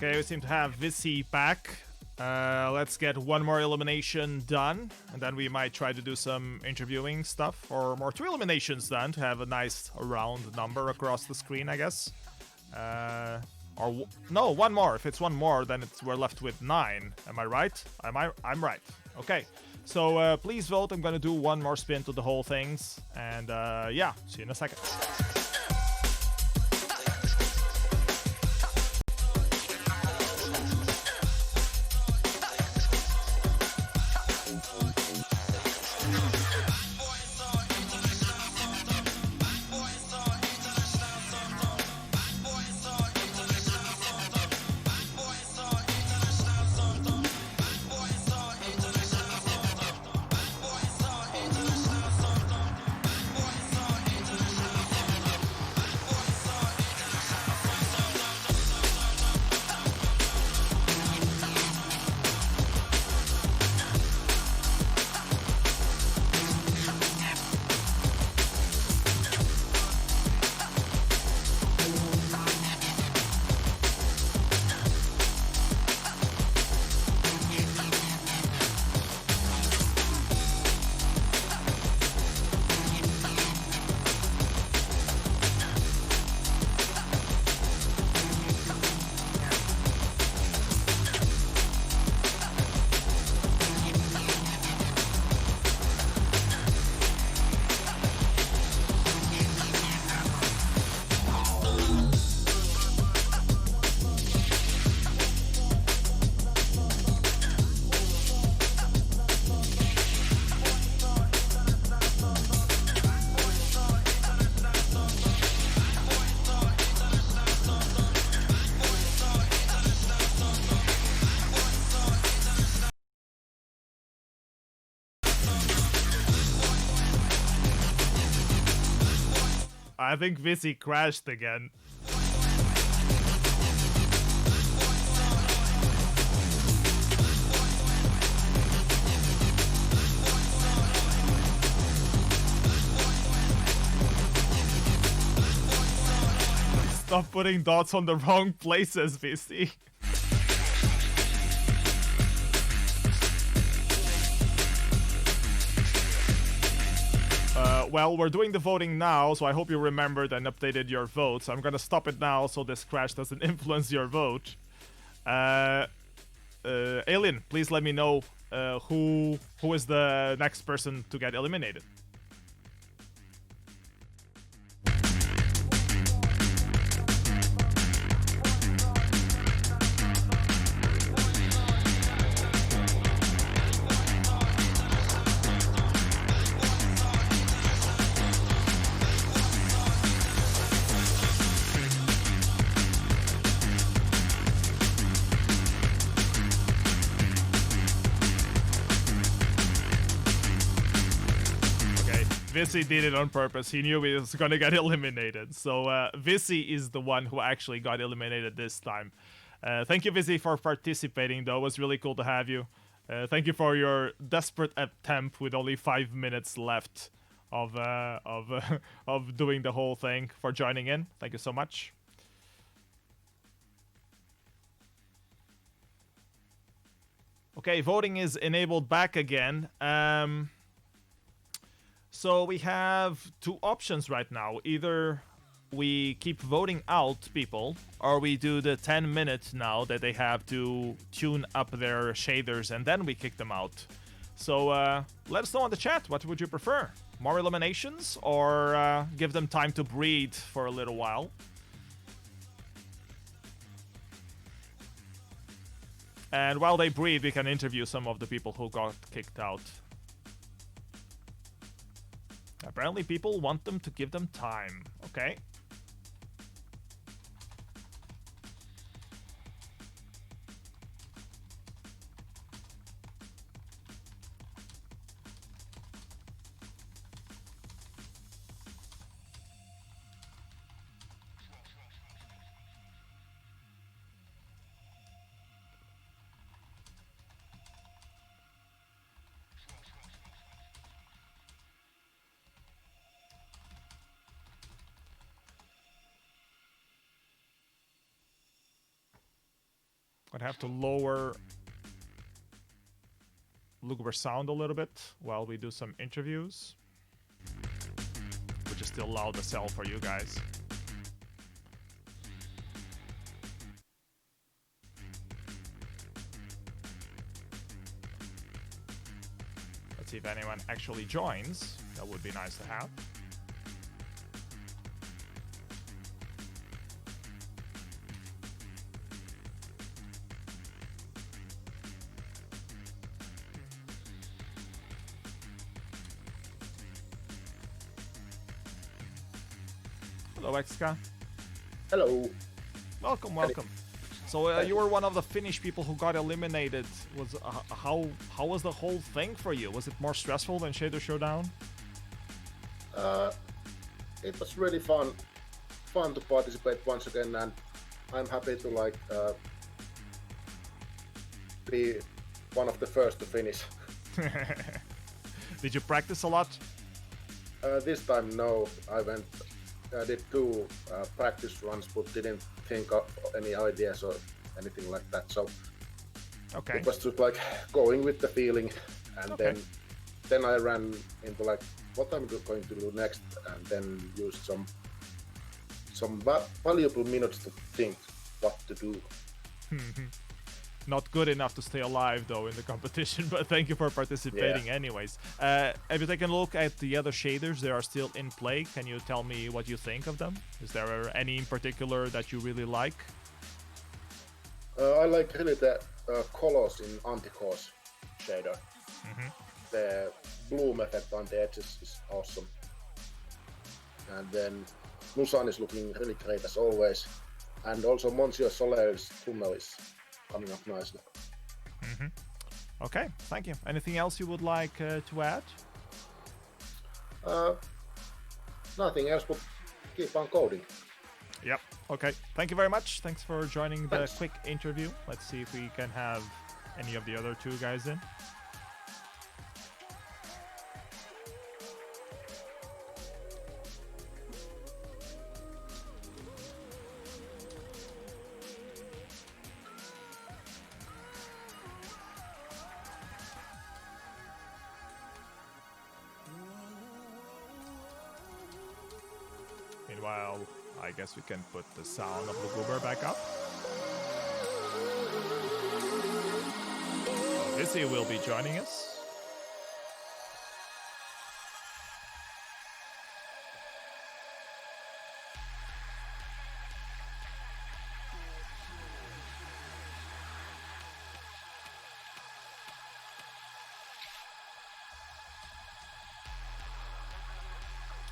Okay, we seem to have Visi back. Let's get one more elimination done, and then we might try to do some interviewing stuff, or more 2 eliminations done to have a nice round number across the screen, I guess. No, one more. If it's one more, then we're left with 9. Am I right? I'm right. Okay, so please vote. I'm gonna do one more spin to the whole things, and yeah, see you in a second. I think Visi crashed again. Stop putting dots on the wrong places, Visi. Well, we're doing the voting now, so I hope you remembered and updated your votes. I'm gonna stop it now so this crash doesn't influence your vote. Alien, please let me know who is the next person to get eliminated. Visi did it on purpose. He knew he was gonna get eliminated. So Visi is the one who actually got eliminated this time. Thank you, Visi, for participating, though. It was really cool to have you. Thank you for your desperate attempt with only 5 minutes left of doing the whole thing, for joining in. Thank you so much. Okay, voting is enabled back again. So we have two options right now. Either we keep voting out people, or we do the 10 minutes now that they have to tune up their shaders, and then we kick them out. So let us know in the chat, what would you prefer? More eliminations, or give them time to breathe for a little while? And while they breathe, we can interview some of the people who got kicked out. Apparently people want them to give them time. Okay. I'd have to lower sound a little bit while we do some interviews, which is still loud as hell for you guys. Let's see if anyone actually joins. That would be nice to have. Hello, XK. Hello. Welcome, welcome. So you were one of the Finnish people who got eliminated. Was how was the whole thing for you? Was it more stressful than Shader Showdown? It was really fun to participate once again, and I'm happy to be one of the first to finish. Did you practice a lot? This time, no. I did 2 practice runs, but didn't think of any ideas or anything like that. So okay. It was just like going with the feeling, and okay. then I ran into like what I'm going to do next, and then used some valuable minutes to think what to do. Not good enough to stay alive, though, in the competition, but thank you for participating anyways. Have you taken a look at the other shaders? They are still in play. Can you tell me what you think of them? Is there any in particular that you really like? I like really the colors in anti-cause shader. The bloom effect on the edges is awesome. And then Musan is looking really great as always. And also Monsieur Soler's tunnel is coming up nicely. Okay, thank you. Anything else you would like to add? Nothing else, but keep on coding. Yep. Okay. Thank you very much. Thanks for joining the Thanks. quick interview. Let's see if we can have any of the other two guys in. Meanwhile, I guess we can put the sound of the goober back up. Vissy will be joining us.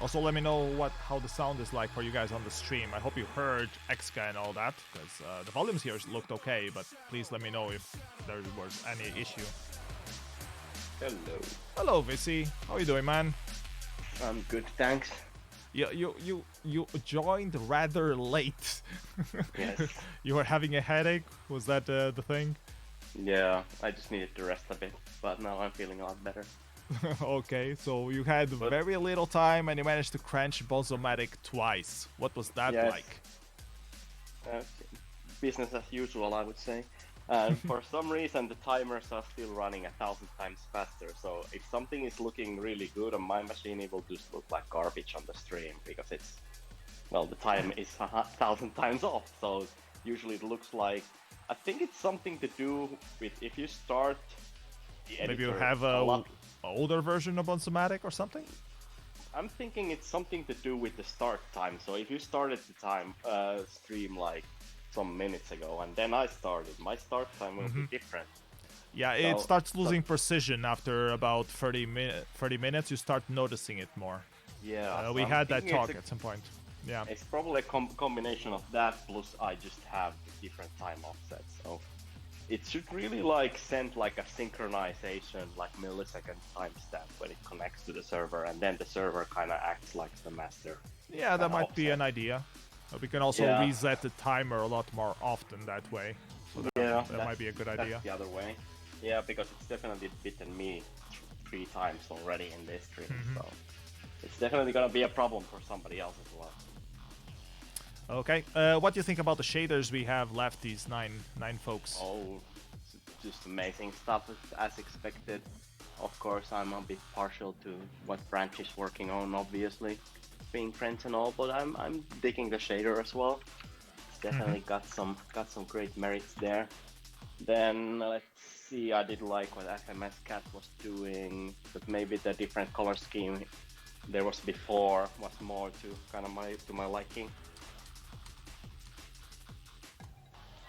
Also, let me know how the sound is like for you guys on the stream. I hope you heard Xka and all that, because the volumes here looked okay, but please let me know if there was any issue. Hello. Hello, Vissy. How are you doing, man? I'm good, thanks. You joined rather late. Yes. You were having a headache? Was that the thing? Yeah, I just needed to rest a bit, but now I'm feeling a lot better. Okay, so you had very little time and you managed to crunch Bozomatic twice. What was that like? Business as usual, I would say. And for some reason, the timers are still running 1,000 times faster. So if something is looking really good on my machine, it will just look like garbage on the stream because the time is 1,000 times off. So usually it looks like, I think it's something to do with if you start the editor. Maybe you have a older version of Bonsomatic or something? I'm thinking it's something to do with the start time. So if you started the time stream like some minutes ago and then I started, my start time will be different. Yeah, it starts losing precision after about 30 minutes. You start noticing it more. Yeah, we had that talk at some point. Yeah, it's probably a combination of that plus I just have different time offsets. So it should really send a synchronization, millisecond timestamp when it connects to the server, and then the server kind of acts like the master. Yeah, that might be an idea. We can also reset the timer a lot more often that way. So that might be a good idea. That's the other way. Yeah, because it's definitely bitten me 3 times already in this stream, so it's definitely gonna be a problem for somebody else as well. Okay, what do you think about the shaders we have left, these nine folks? Oh, just amazing stuff as expected. Of course, I'm a bit partial to what Branch is working on, obviously, being friends and all, but I'm digging the shader as well. It's definitely got some great merits there. Then let's see, I did like what FMS Cat was doing, but maybe the different color scheme there was before was more to my liking.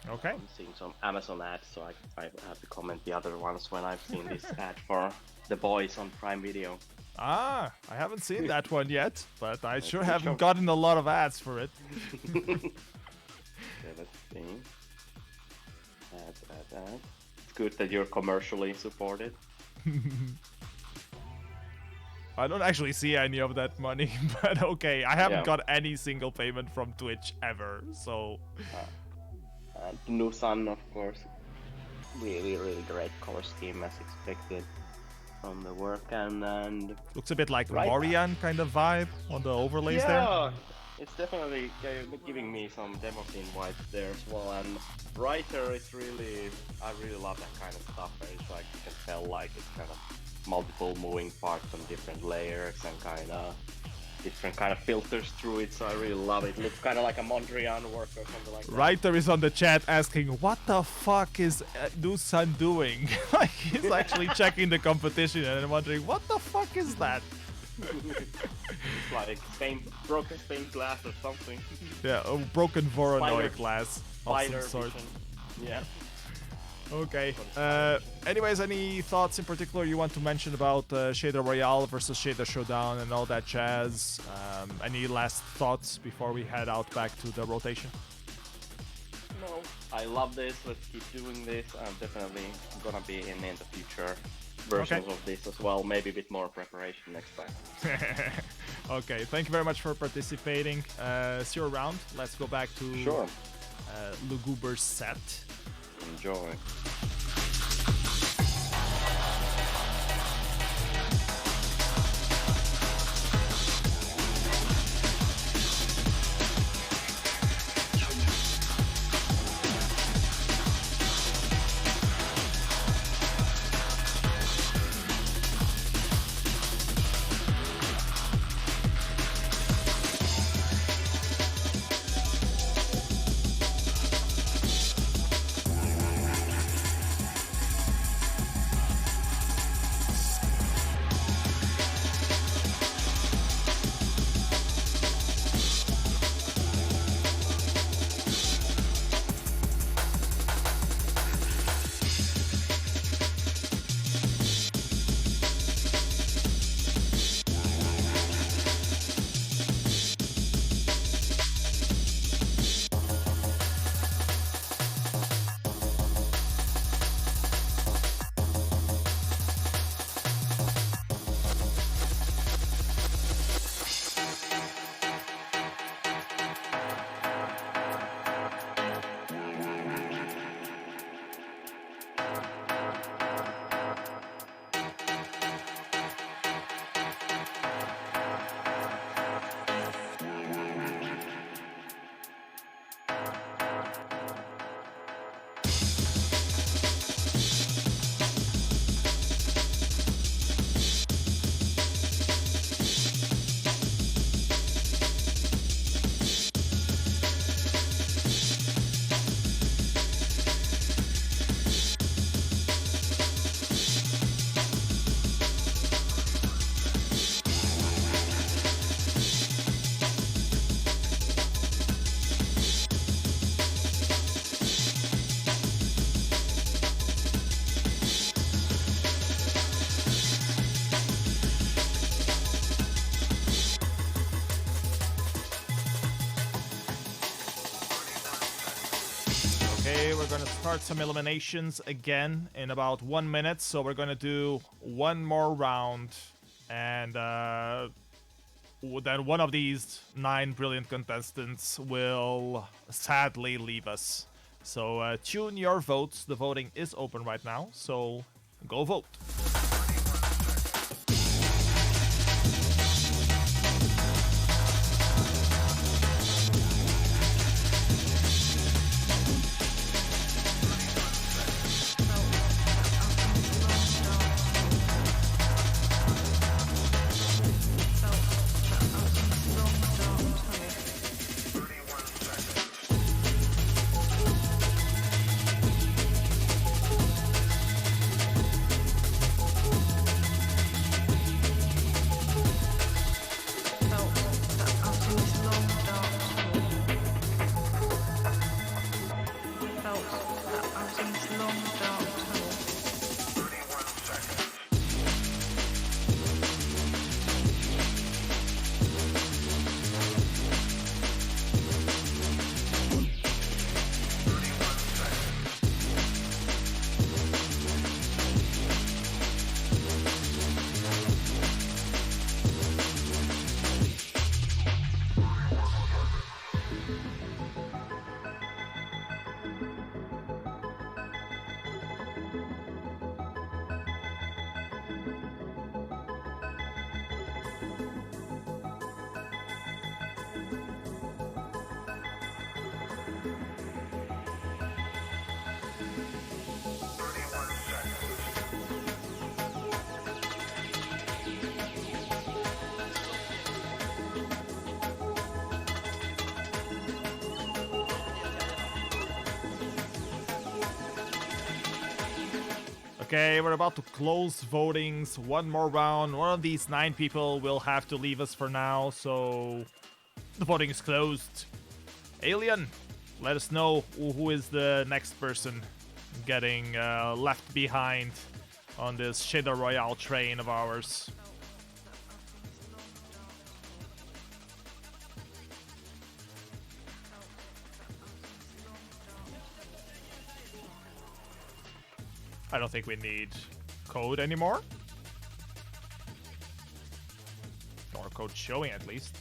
Okay. I'm seeing some Amazon ads, so I have to comment the other ones when I've seen this ad for The Boys on Prime Video. Ah, I haven't seen that one yet, but I sure haven't gotten a lot of ads for it. Yeah, let's see. Ad. It's good that you're commercially supported. I don't actually see any of that money, but okay, I haven't got any single payment from Twitch ever, so... And New Sun, of course, really great color scheme as expected from the work, and looks a bit like Morian kind of vibe on the overlays there. Yeah, it's definitely giving me some demo scene vibes there as well. And Writer is I really love that kind of stuff where it's like you can tell it's kind of multiple moving parts on different layers and kind of different kind of filters through it, so I really love it. It looks kind of like a Mondrian work or something like that. Writer is on the chat asking, what the fuck is Dusan doing? Like, he's actually checking the competition and wondering, what the fuck is that? It's like broken stained glass or something. Yeah, a broken Voronoi glass of some sort. Yeah. Okay. Anyways, any thoughts in particular you want to mention about Shader Royale versus Shader Showdown and all that jazz? Any last thoughts before we head out back to the rotation? No, I love this. Let's keep doing this. I'm definitely gonna be in the future versions of this as well. Maybe a bit more preparation next time. Okay, thank you very much for participating. See you around. Let's go back to Luguber's set. Enjoy. We're gonna start some eliminations again in about 1 minute, so we're gonna do one more round, and then one of these 9 brilliant contestants will sadly leave us. So tune your votes. The voting is open right now, so go vote. Okay, we're about to close votings. One more round. One of these 9 people will have to leave us for now, so the voting is closed. Alien, let us know who is the next person getting left behind on this Shader Royale train of ours. I don't think we need code anymore. Or code showing at least.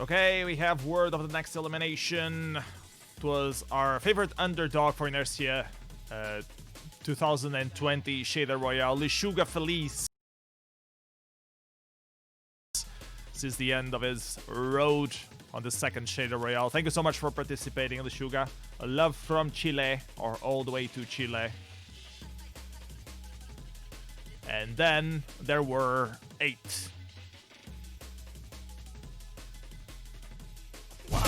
Okay, we have word of the next elimination. It was our favorite underdog for Inertia, 2020 Shader Royale, Lishuga Felice. This is the end of his road on the second Shader Royale. Thank you so much for participating, Lishuga. A love from Chile, or all the way to Chile. And then there were 8.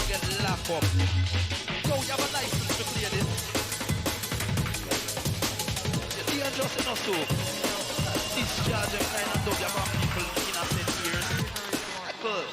Get locked up. So you have a license to play this. You're dangerous enough to discharge them kind of dog about people innocent ears. Good.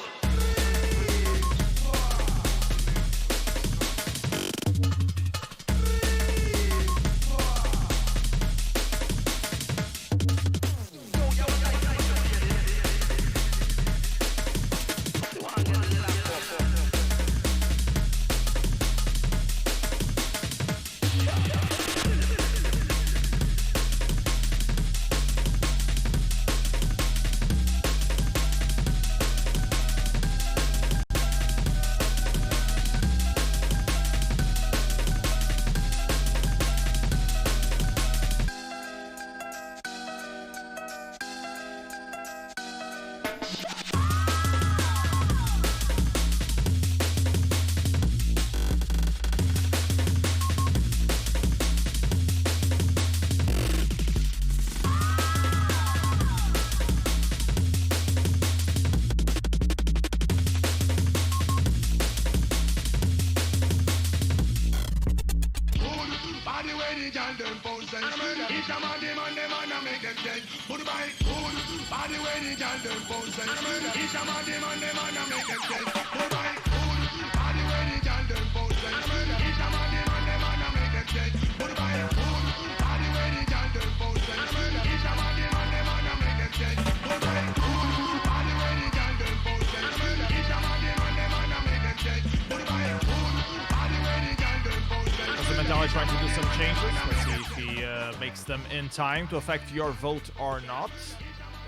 Trying to do some changes. Let's see if he makes them in time to affect your vote or not.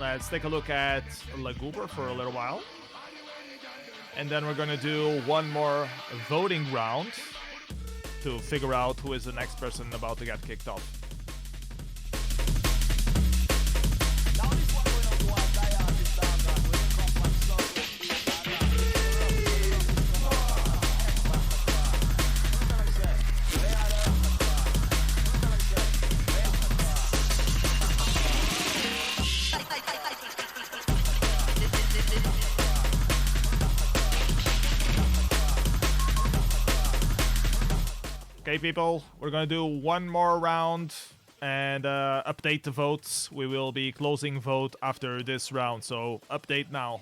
Let's take a look at Laguber for a little while. And then we're going to do one more voting round to figure out who is the next person about to get kicked off. Okay, people, we're gonna do one more round and update the votes. We will be closing vote after this round, so update now.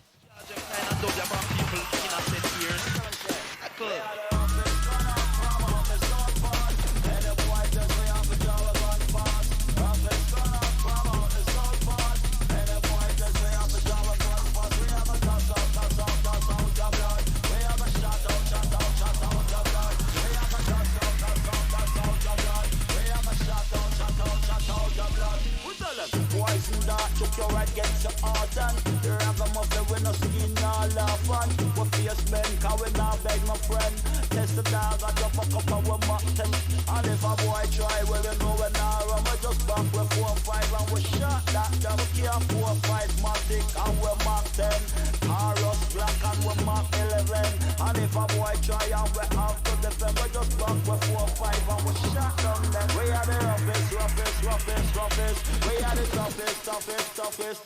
Took your head, get your heart and the ragamuffin with no skin, all laugh on. We face men, cause we not beg my friend. Test the dog, I drop a cup of we mock 10. And if a boy try, well you know we not run. We just back with 4-5 and we shot that down. We care 4-5 Matic and we mock 10. Taurus black and we mock 11. And if a boy try and we have to defend, we just back with 4-5 and we shot down them. We are the roughest. We are the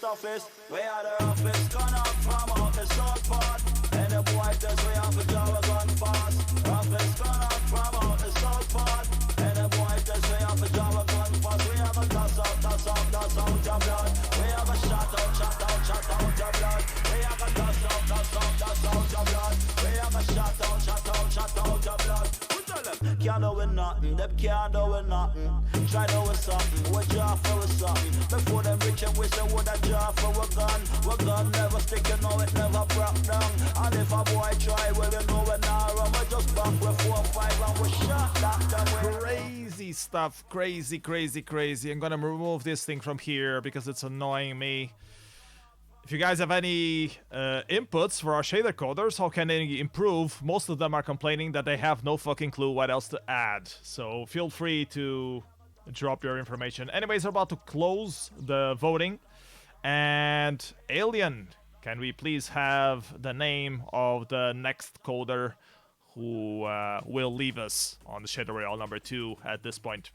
toughest. We are the roughest, gone out from out the south part. And the boy test we have a job office gone out from out the south part. And the boys just way off a job of gun fast. We have a toss out your blood. We have a shot out your blood. We have a toss out your blood. We have a shot out your blood. Can't do with nothing, them can't do with nothing. Try to with something, we draw for with something. Before them rich and we say what a draw for a gun never stick, you know it never broke down. And if a boy try, well you know it now run. We just back with 4-5 and we shot that way. Crazy stuff, crazy. I'm gonna remove this thing from here because it's annoying me. If you guys have any inputs for our shader coders, how can they improve? Most of them are complaining that they have no fucking clue what else to add. So feel free to drop your information. Anyways, we're about to close the voting. And Alien, can we please have the name of the next coder who will leave us on the Shader Royale number 2 at this point?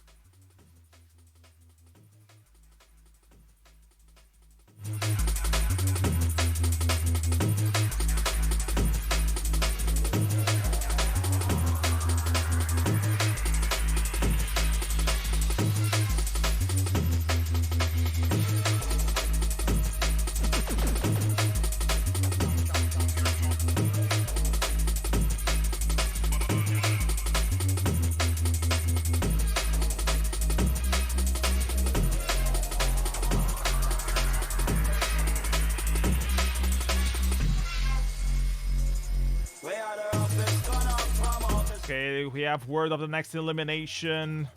Okay, we have word of the next elimination.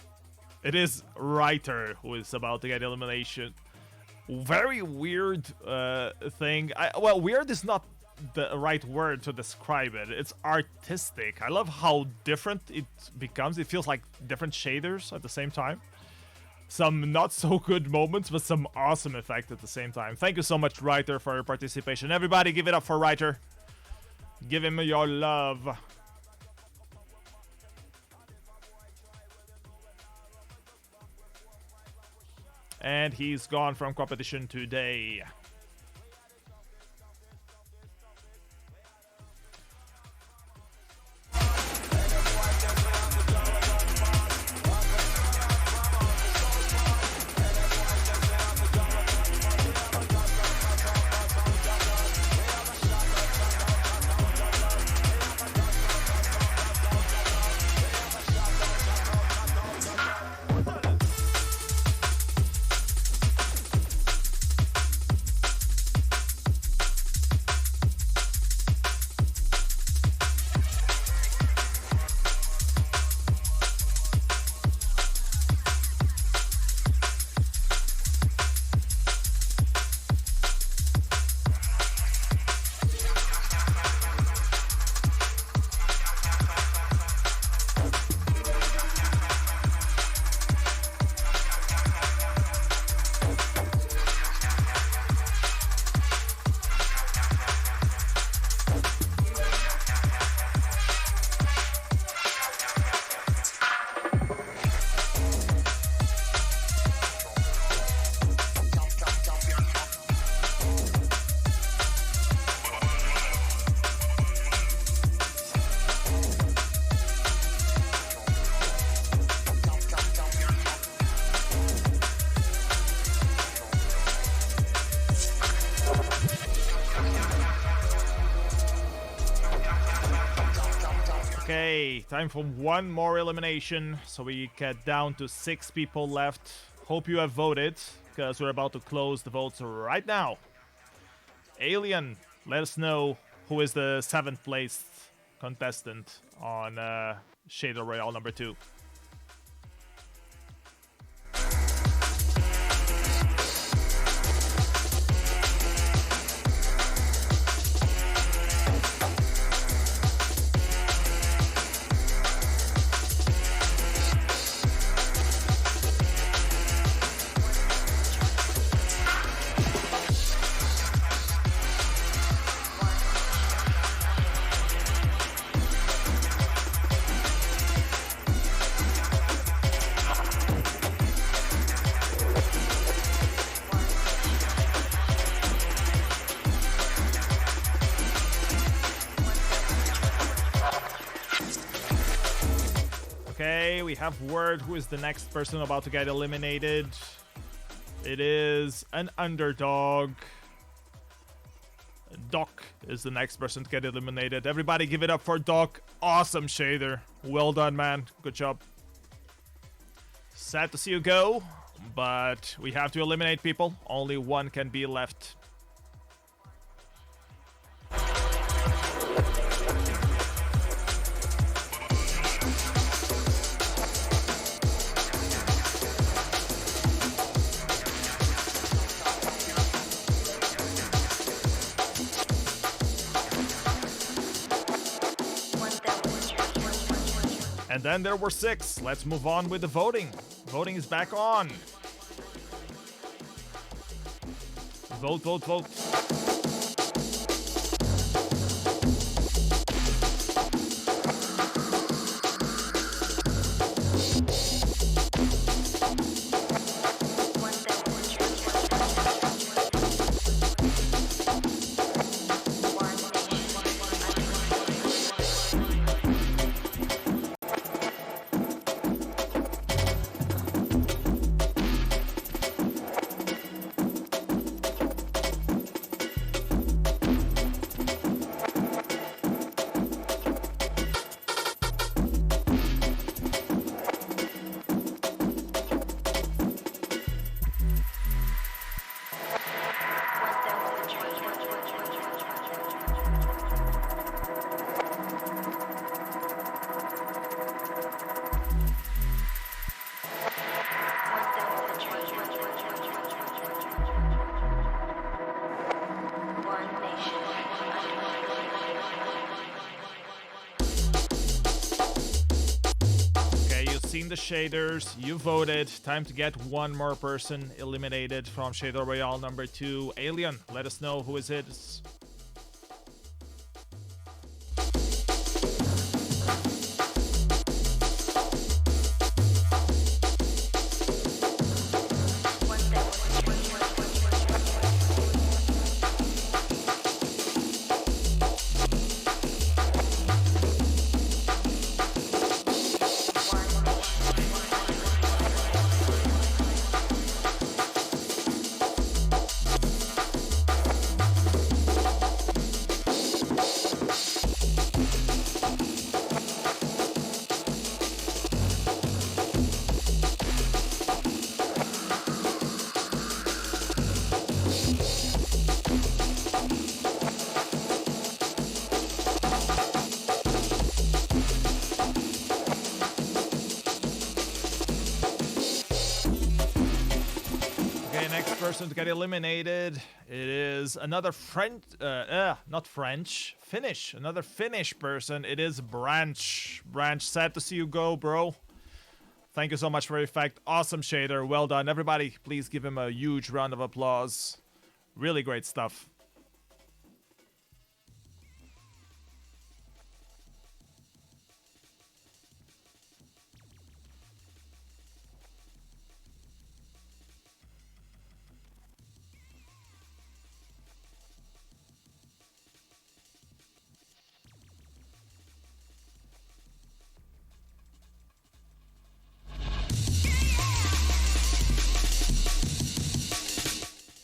It is Writer who is about to get elimination. Very weird thing. Well, weird is not the right word to describe it. It's artistic. I love how different it becomes. It feels like different shaders at the same time. Some not so good moments, but some awesome effect at the same time. Thank you so much, Writer, for your participation. Everybody give it up for Writer. Give him your love. And he's gone from competition today. Okay, time for one more elimination, so we get down to 6 people left. Hope you have voted, because we're about to close the votes right now. Alien, let us know who is the 7th placed contestant on Shader Royale number 2. Okay, we have word who is the next person about to get eliminated. It is an underdog. Doc is the next person to get eliminated. Everybody give it up for Doc. Awesome shader. Well done, man. Good job. Sad to see you go, but we have to eliminate people. Only one can be left. And then there were 6. Let's move on with the voting. Voting is back on. Vote, vote, vote. Seen the shaders, you voted. Time to get one more person eliminated from Shader Royale number 2. Alien, let us know who is it. Person to get eliminated. It is another French, not French, Finnish. Another Finnish person. It is Branch. Branch, sad to see you go, bro. Thank you so much for your effect. Awesome shader. Well done. Everybody, please give him a huge round of applause. Really great stuff.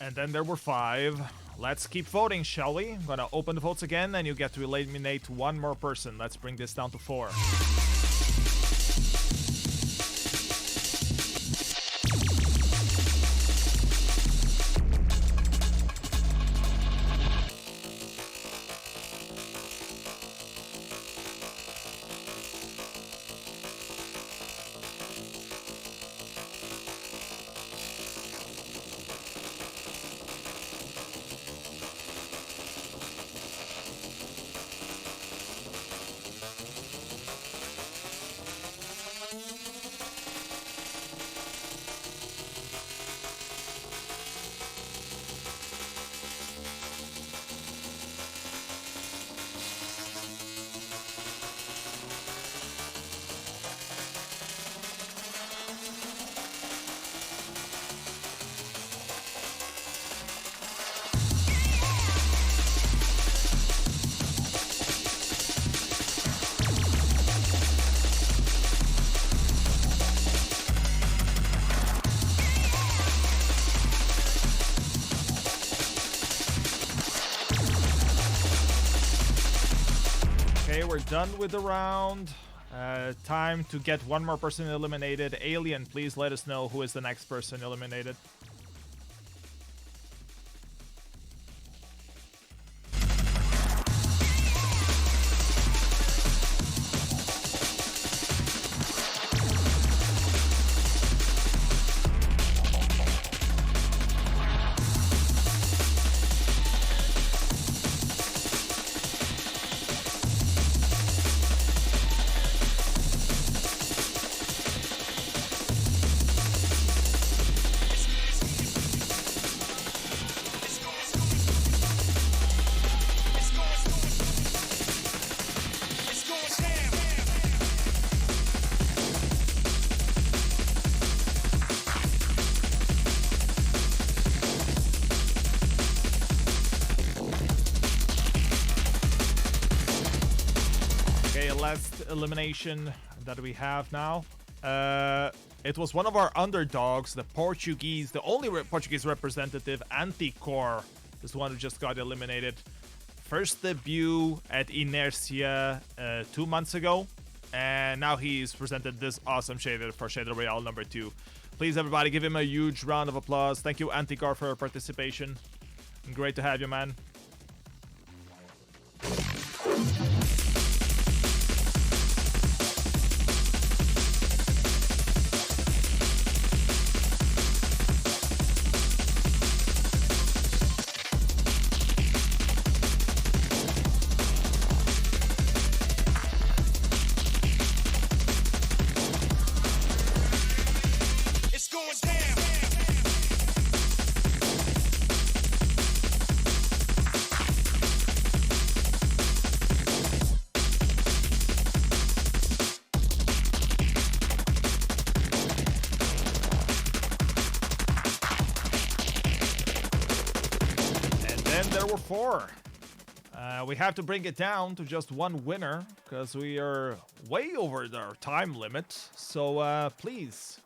And then there were 5. Let's keep voting, shall we? I'm gonna open the votes again, and you get to eliminate one more person. Let's bring this down to 4. Okay, we're done with the round. Time to get one more person eliminated. Alien, please let us know who is the next person eliminated. Last elimination that we have now. It was one of our underdogs, the Portuguese, the only Portuguese representative, Anticor, is the one who just got eliminated. First debut at Inertia 2 months ago, and now he's presented this awesome shader for Shader Royale number 2. Please, everybody, give him a huge round of applause. Thank you, Anticor, for your participation. Great to have you, man. We have to bring it down to just one winner because we are way over our time limit. So please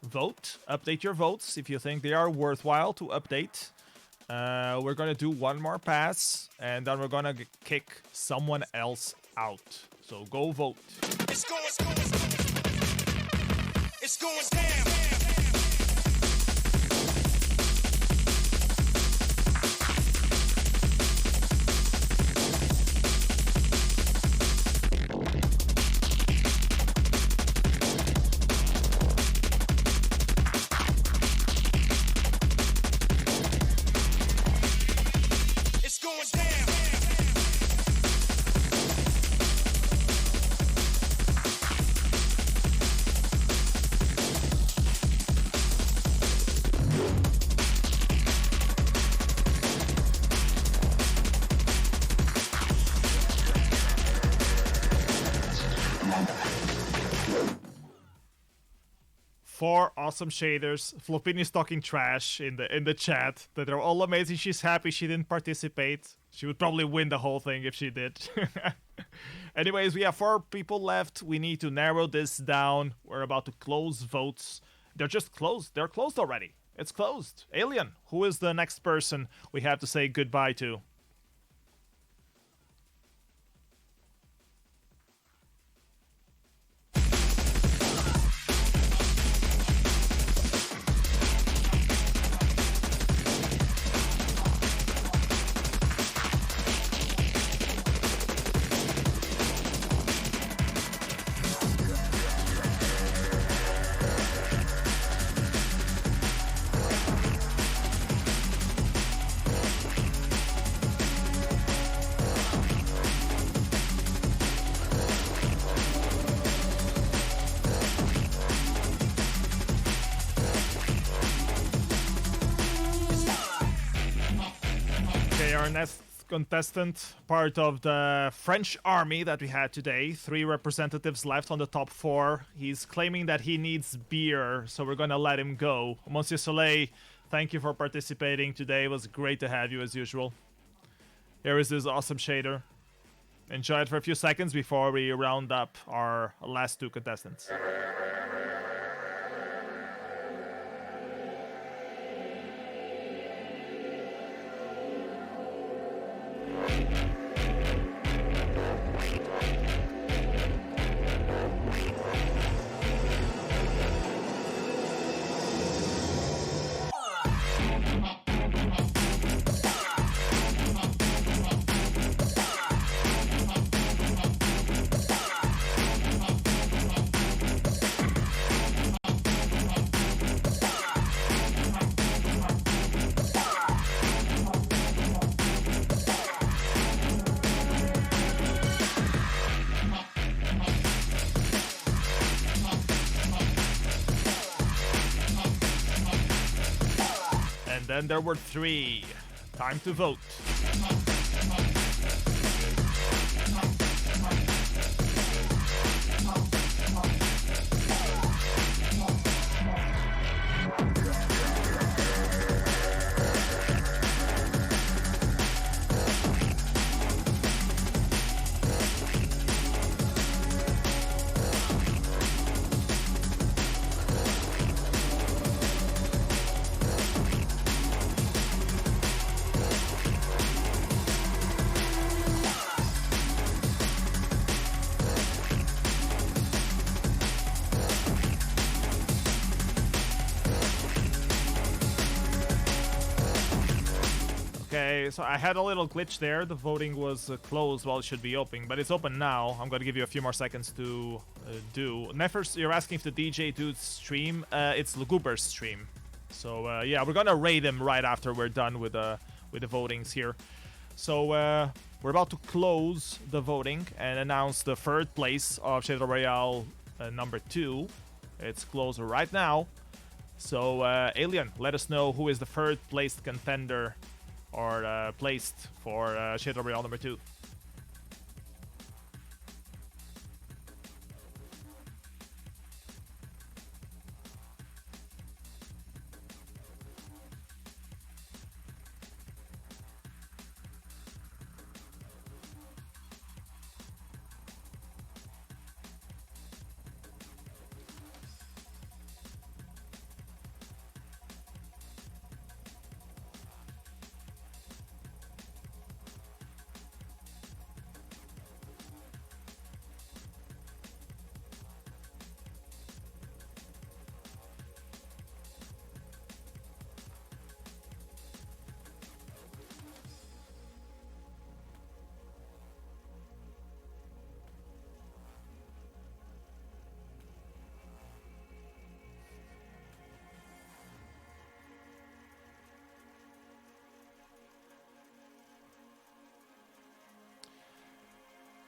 vote, update your votes if you think they are worthwhile to update. We're going to do one more pass and then we're going to kick someone else out. So go vote. It's going down. Four awesome shaders. Flopini's talking trash in the chat that they're all amazing. She's happy she didn't participate. She would probably win the whole thing if she did. Anyways, we have 4 people left. We need to narrow this down. We're about to close votes. They're just closed. They're closed already. It's closed. Alien, who is the next person we have to say goodbye to? Our next contestant, part of the French army that we had today. 3 representatives left on the top 4. He's claiming that he needs beer, so we're gonna let him go. Monsieur Soleil, thank you for participating today. It was great to have you as usual. Here is this awesome shader. Enjoy it for a few seconds before we round up our last 2 contestants. then there were 3. Time to vote. Okay, so I had a little glitch there. The voting was closed while it should be open, but it's open now. I'm going to give you a few more seconds to do. Nefers, you're asking if the DJ dude's stream. It's Luguber's stream. So yeah, we're going to raid him right after we're done with the votings here. So we're about to close the voting and announce the 3rd place of Shadow Royale number 2. It's closed right now. So Alien, let us know who is the 3rd placed contender or placed for Shadow Royale number 2.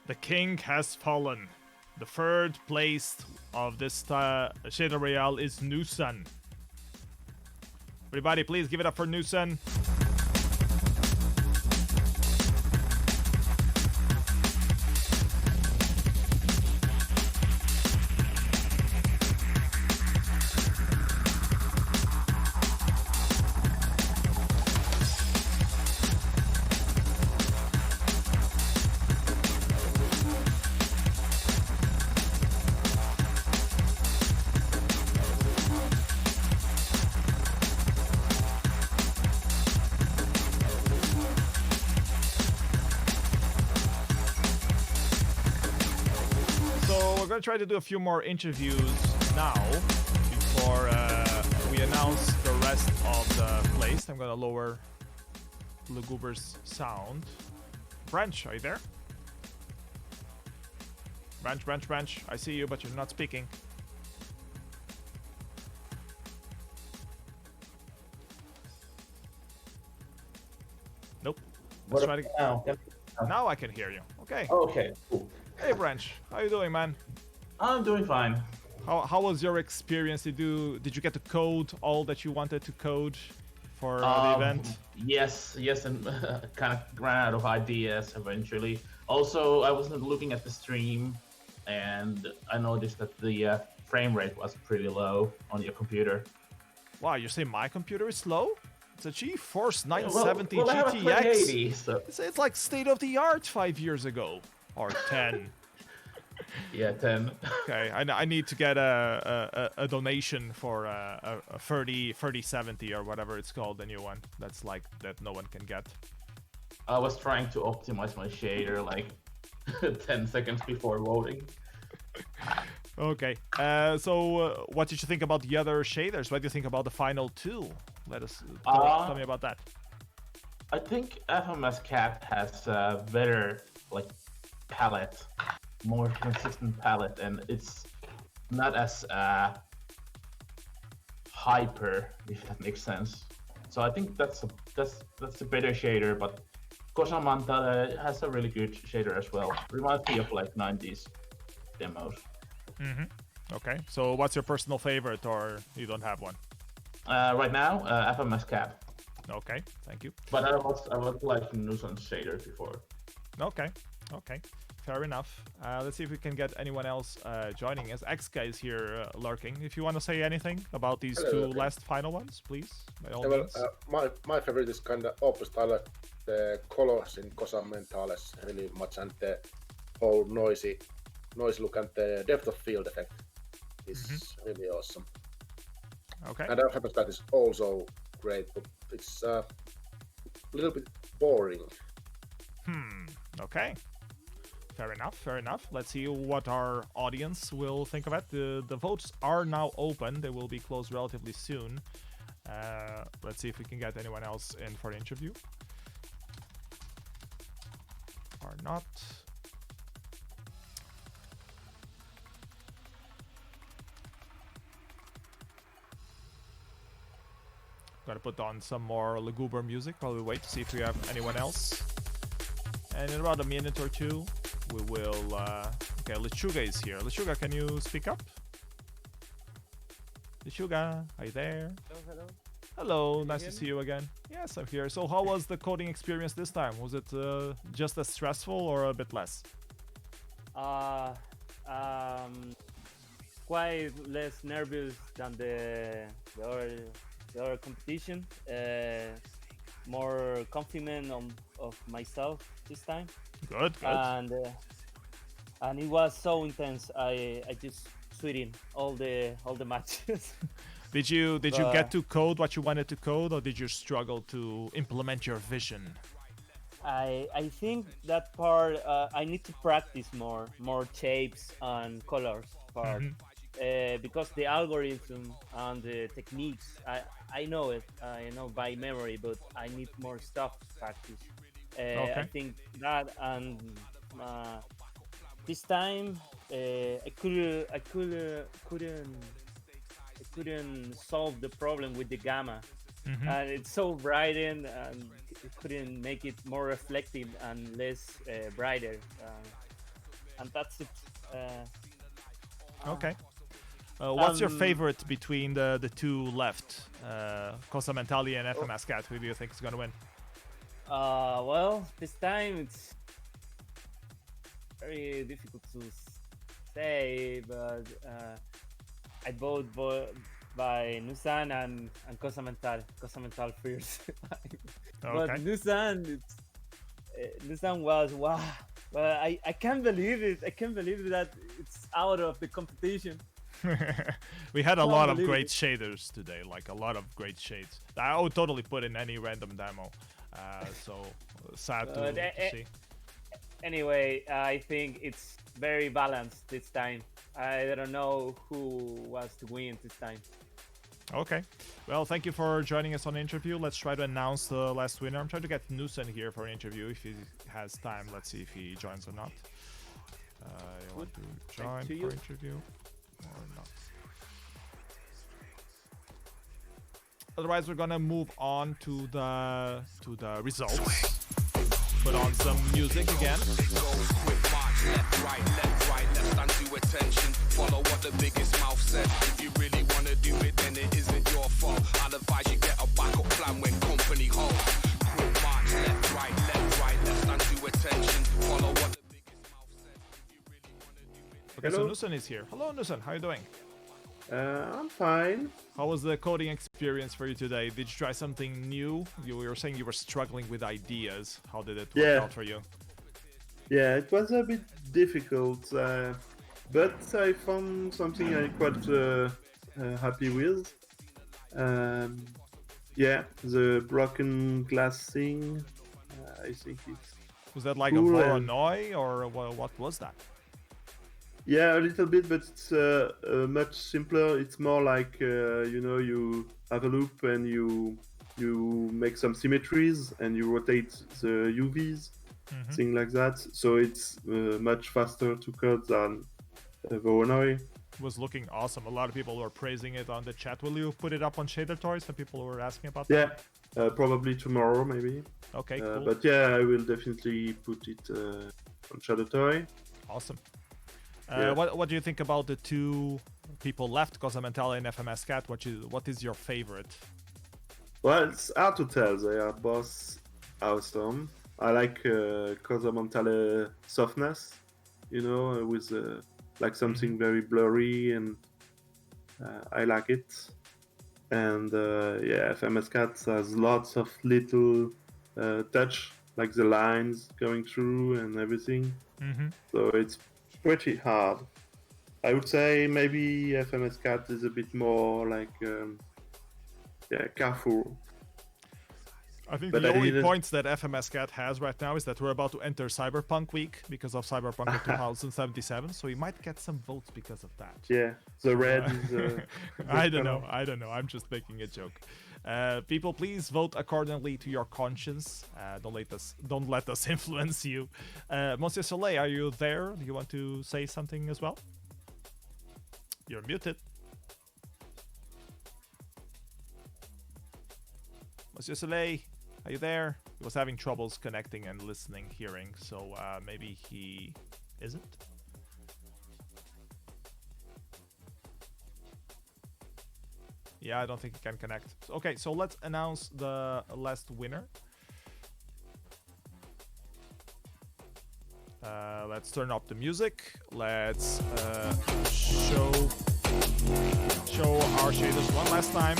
The king has fallen. The 3rd place of this Shadow Royale is Nusan. Everybody, please give it up for Nusan. Try to do a few more interviews now before we announce the rest of the place. I'm gonna lower Luguber's sound. Branch, are you there? Branch, I see you, but you're not speaking. Nope. Let's try to... Now I can hear you. Okay. Okay, cool. Hey Branch, how you doing, man? I'm doing fine. How was your experience? Did you get to code all that you wanted to code for the event? Yes, and kind of ran out of ideas eventually. Also, I was looking at the stream, and I noticed that the frame rate was pretty low on your computer. Wow, you say my computer is slow? It's a GeForce 970 GTX. I have a 2080, so... It's like state of the art 5 years ago, or 10. Yeah, 10. Okay, I need to get a donation for a 3070 or whatever it's called, the new one. That's like that no one can get. I was trying to optimize my shader like 10 seconds before voting. Okay, so what did you think about the other shaders? What do you think about the final 2? Let us tell me about that. I think FMS Cat has a better palette, more consistent palette, and it's not as hyper, if that makes sense. So I think that's a better shader, but Kosamanta has a really good shader as well. Reminds me of like 90s demos. Mm-hmm. Okay, so what's your personal favorite, or you don't have one? Right now, FMS Cap. Okay, thank you. But I was like nuisance shader before. Okay, fair enough. Let's see if we can get anyone else joining us. X-Guy is here lurking. If you want to say anything about these two last final ones, please, by all means. My favorite is kind of opposite. I like the colors in Cosa Mentales really much, and the whole noisy look and the depth of field effect is really awesome. Okay. And that is also great, but it's a little bit boring. Okay. Fair enough. Let's see what our audience will think of it. The votes are now open. They will be closed relatively soon. Let's see if we can get anyone else in for the interview. Or not. Gotta put on some more Laguber music while we wait to see if we have anyone else. And in about a minute or two, we will... okay, Lechuga is here. Lechuga, can you speak up? Lechuga, are you there? Hello. Hello, nice to see you again. Yes, I'm here. So how was the coding experience this time? Was it just as stressful or a bit less? Quite less nervous than the other competition. More confident of myself this time. Good. And it was so intense. I just sweating all the matches. Did you get to code what you wanted to code, or did you struggle to implement your vision? I think that part I need to practice more shapes and colors part. Because the algorithm and the techniques, I know it, I know by memory, but I need more stuff to practice. Okay. I think that, and this time I couldn't solve the problem with the gamma, and it's so bright and it couldn't make it more reflective and less brighter, and that's it. Okay. What's your favorite between the two left? Cosa Mentale and FMS Cat. Who do you think is going to win? Well, this time it's very difficult to say, but I vote by Nusan and Cosa Mentale. Cosa Mentale first. But Nusan was wow. Well, I can't believe it. I can't believe that it's out of the competition. We had a lot of great shaders today, like a lot of great shades. I would totally put in any random demo. So sad to see. Anyway, I think it's very balanced this time. I don't know who was to win this time. Okay. Well, thank you for joining us on the interview. Let's try to announce the last winner. I'm trying to get Nusen here for an interview if he has time. Let's see if he joins or not. You want to join for interview or not? Otherwise, we're gonna move on to the results. Put on some music again. Left, right, let's stand to attention. Follow what the biggest mouth said. If you really wanna do it, then it isn't your fault. I'll advise you get a backup plan when company holds. Quick march, left, right, let's stand to attention. Follow what the biggest mouth said. If you really wanna do it. Okay, so Nusen is here. Hello, Nusen. How are you doing? I'm fine. How was the coding experience for you today? Did you try something new? You were saying you were struggling with ideas. How did it work out for you? Yeah, it was a bit difficult, but I found something I'm quite happy with. Yeah, the broken glass thing, I think it's... Was that like cool a Voronoi, or what was that? Yeah, a little bit, but it's much simpler. It's more like, you have a loop and you make some symmetries and you rotate the UVs, thing like that. So it's much faster to code than Voronoi. It was looking awesome. A lot of people were praising it on the chat. Will you put it up on Shader Toys? Some people were asking about that. Yeah, probably tomorrow, maybe. Okay, cool. But yeah, I will definitely put it on Shadow Toy. Awesome. Yeah. What do you think about the two people left, Cosa Mentale and FMS Cat? What is your favorite? Well, it's hard to tell. They are both awesome. I like Kozamentale softness, with like something very blurry, and I like it. And yeah, FMS Cat has lots of little touch, like the lines going through and everything. So it's pretty hard. I would say maybe FMS Cat is a bit more like careful. I think the only points that FMS Cat has right now is that we're about to enter Cyberpunk week because of Cyberpunk in 2077, so he might get some votes because of that. Yeah, the red is... I don't know. I'm just making a joke. People, please vote accordingly to your conscience. Don't let us influence you. Monsieur Soleil, are you there? Do you want to say something as well? You're muted. Monsieur Soleil, are you there? He was having troubles connecting and listening, hearing, so maybe he isn't. Yeah, I don't think he can connect. Okay, so let's announce the last winner. Let's turn up the music. Let's show our shaders one last time.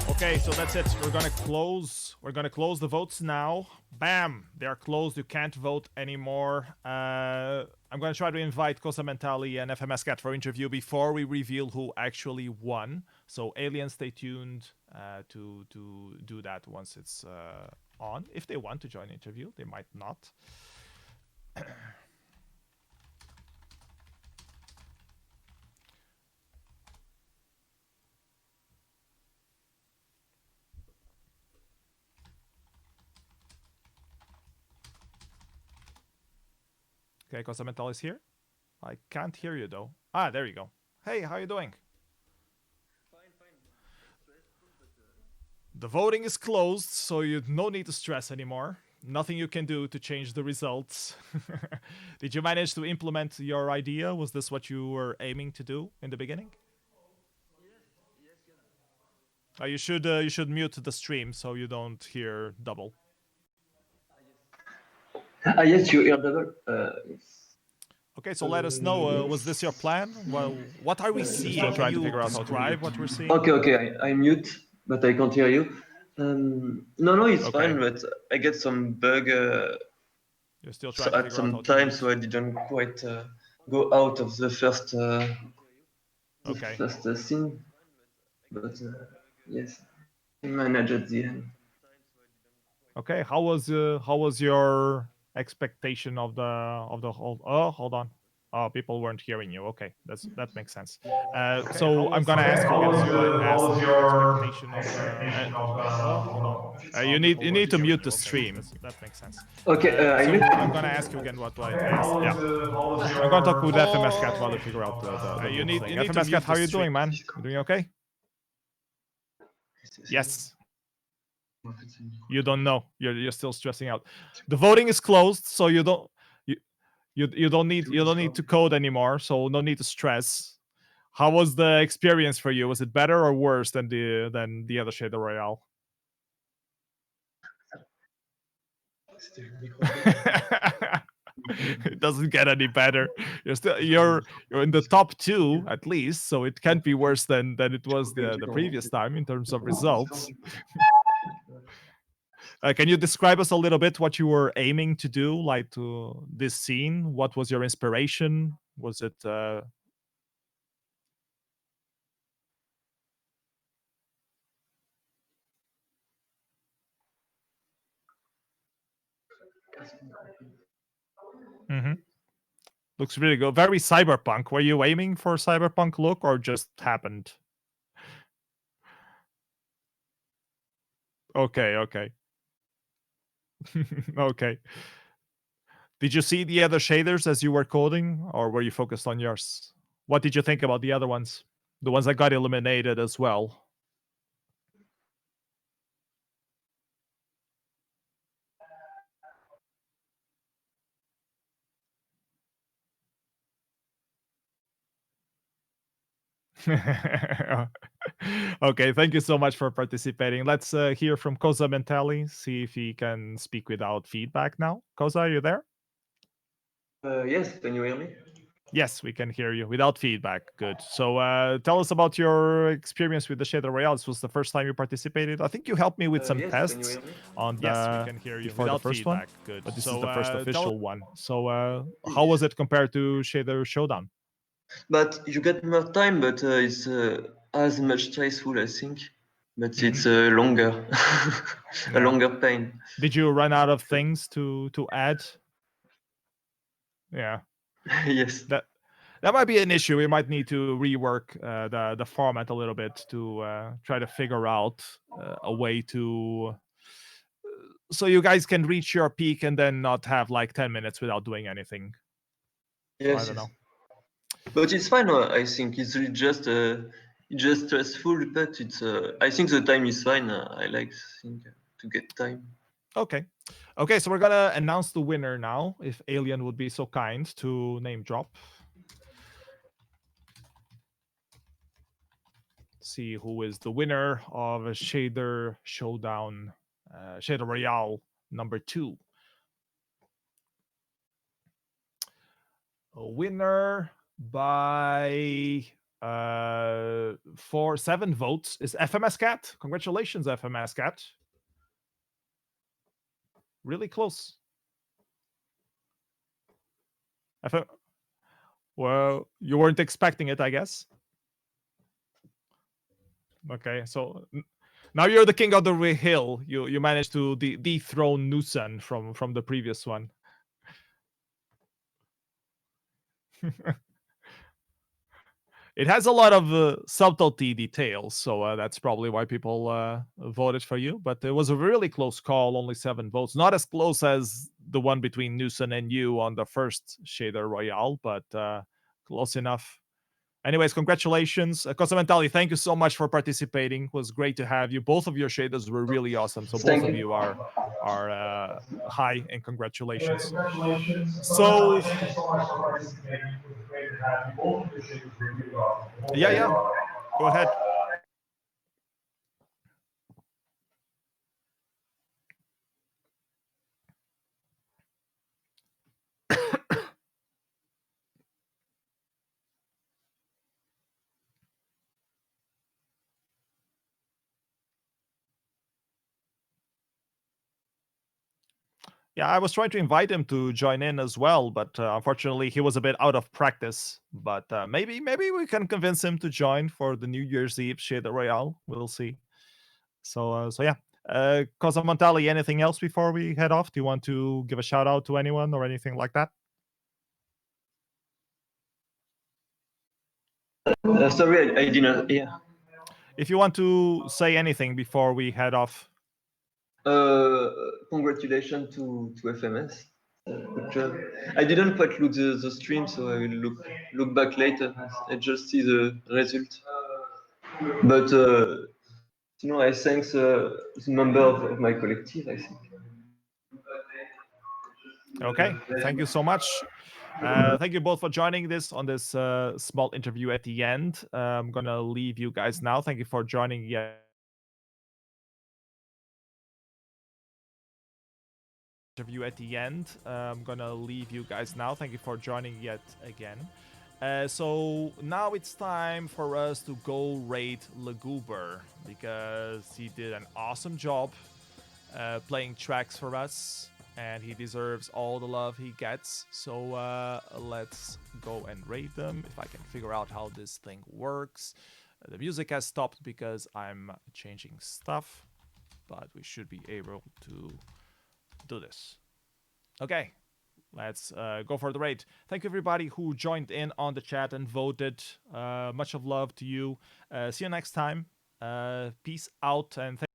Okay, so that's it. We're gonna close the votes now. Bam! They're closed. You can't vote anymore. I'm gonna try to invite Kozamentale and FMS Cat for interview before we reveal who actually won. So aliens, stay tuned to do that once it's on. If they want to join the interview, they might not. Okay, Kozamentale is here. I can't hear you though. Ah, there you go. Hey, how are you doing? Fine. The voting is closed, so you no need to stress anymore. Nothing you can do to change the results. Did you manage to implement your idea? Was this what you were aiming to do in the beginning? Yes. You should mute the stream so you don't hear double. Yes, you hear double. Okay, so let us know. Was this your plan? Well, what are we seeing? Still trying to figure out how to describe what we're seeing. Okay. I mute, but I can't hear you. No, it's fine. But I get some bug. You're still trying to at some time, so I didn't quite go out of the first scene. But yes, I managed at the end. Okay, how was your expectation of the whole? Oh, hold on. Oh, people weren't hearing you. Okay, that makes sense. So I'm gonna ask you. What was your expectation of the? Oh, hold on. You need to mute the stream. That makes sense. Okay, I'm gonna ask you again what I asked. Yeah, I'm gonna talk with FMS Cat while I figure out the you need FMS Cat. How are you doing, man? You doing okay? Yes. You don't know. You're still stressing out. The voting is closed, so you don't need to code anymore. So no need to stress. How was the experience for you? Was it better or worse than the other Shader Royale? It doesn't get any better. You're in the top 2 at least, so it can't be worse than it was the previous time in terms of results. Can you describe us a little bit what you were aiming to do, like to this scene? What was your inspiration? Was it? Looks really good. Very cyberpunk. Were you aiming for cyberpunk look, or just happened? Okay. Okay. Did you see the other shaders as you were coding, or were you focused on yours? What did you think about the other ones? The ones that got eliminated as well? Okay, thank you so much for participating. Let's hear from Koza Mentali, see if he can speak without feedback now. Koza, are you there? Yes, can you hear me? Yes, we can hear you without feedback. Good. So tell us about your experience with the Shader Royale. This was the first time you participated. I think you helped me with some Yes, can you tests hear me? on the Yes, we can hear you before the without first feedback. one. Good. But this So, is the first tell official one. So how was it compared to Shader Showdown? But you get more time, but it's as much stressful, I think. But it's longer, a Yeah. longer pain. Did you run out of things to add? Yeah. Yes. That might be an issue. We might need to rework the format a little bit to try to figure out a way to so you guys can reach your peak and then not have like 10 minutes without doing anything. Yes, I don't know. But it's fine. I think it's really just stressful, but it's. I think the time is fine. I like to get time. Okay. Okay, so we're gonna announce the winner now. If Alien would be so kind to name drop. See who is the winner of a Shader Showdown, Shader Royale number 2. A winner by 7 votes is FMS Cat. Congratulations, FMS Cat. Really close. Well, you weren't expecting it, I guess. Okay, so now you're the king of the hill. You managed to dethrone Nusan from the previous one. It has a lot of subtlety details, so that's probably why people voted for you. But it was a really close call, only 7 votes. Not as close as the one between Nusan and you on the first Shader Royale, but close enough. Anyways, congratulations. Cosa Mentali, thank you so much for participating. It was great to have you. Both of your shaders were really awesome. So both of you are high, and congratulations. So yeah, go ahead. Yeah, I was trying to invite him to join in as well, but unfortunately he was a bit out of practice. But maybe we can convince him to join for the New Year's Eve Shader Royale. We'll see. So yeah. Cosa Montali, anything else before we head off? Do you want to give a shout out to anyone or anything like that? Sorry, I didn't hear. If you want to say anything before we head off. Congratulations to FMS. Good job. I didn't quite look the stream, so I will look back later. I just see the result. But I thank the member of my collective, I think. Okay, thank you so much. Thank you both for joining on this small interview at the end. I'm gonna leave you guys now. Thank you for joining yet. Interview at the end. I'm gonna leave you guys now. Thank you for joining yet again. So now it's time for us to go rate Laguber because he did an awesome job playing tracks for us, and he deserves all the love he gets. So let's go and rate them. If I can figure out how this thing works. The music has stopped because I'm changing stuff, but we should be able to do this. Okay, let's go for the rate. Thank you everybody who joined in on the chat and voted. Much of love to you. See you next time. Peace out and thank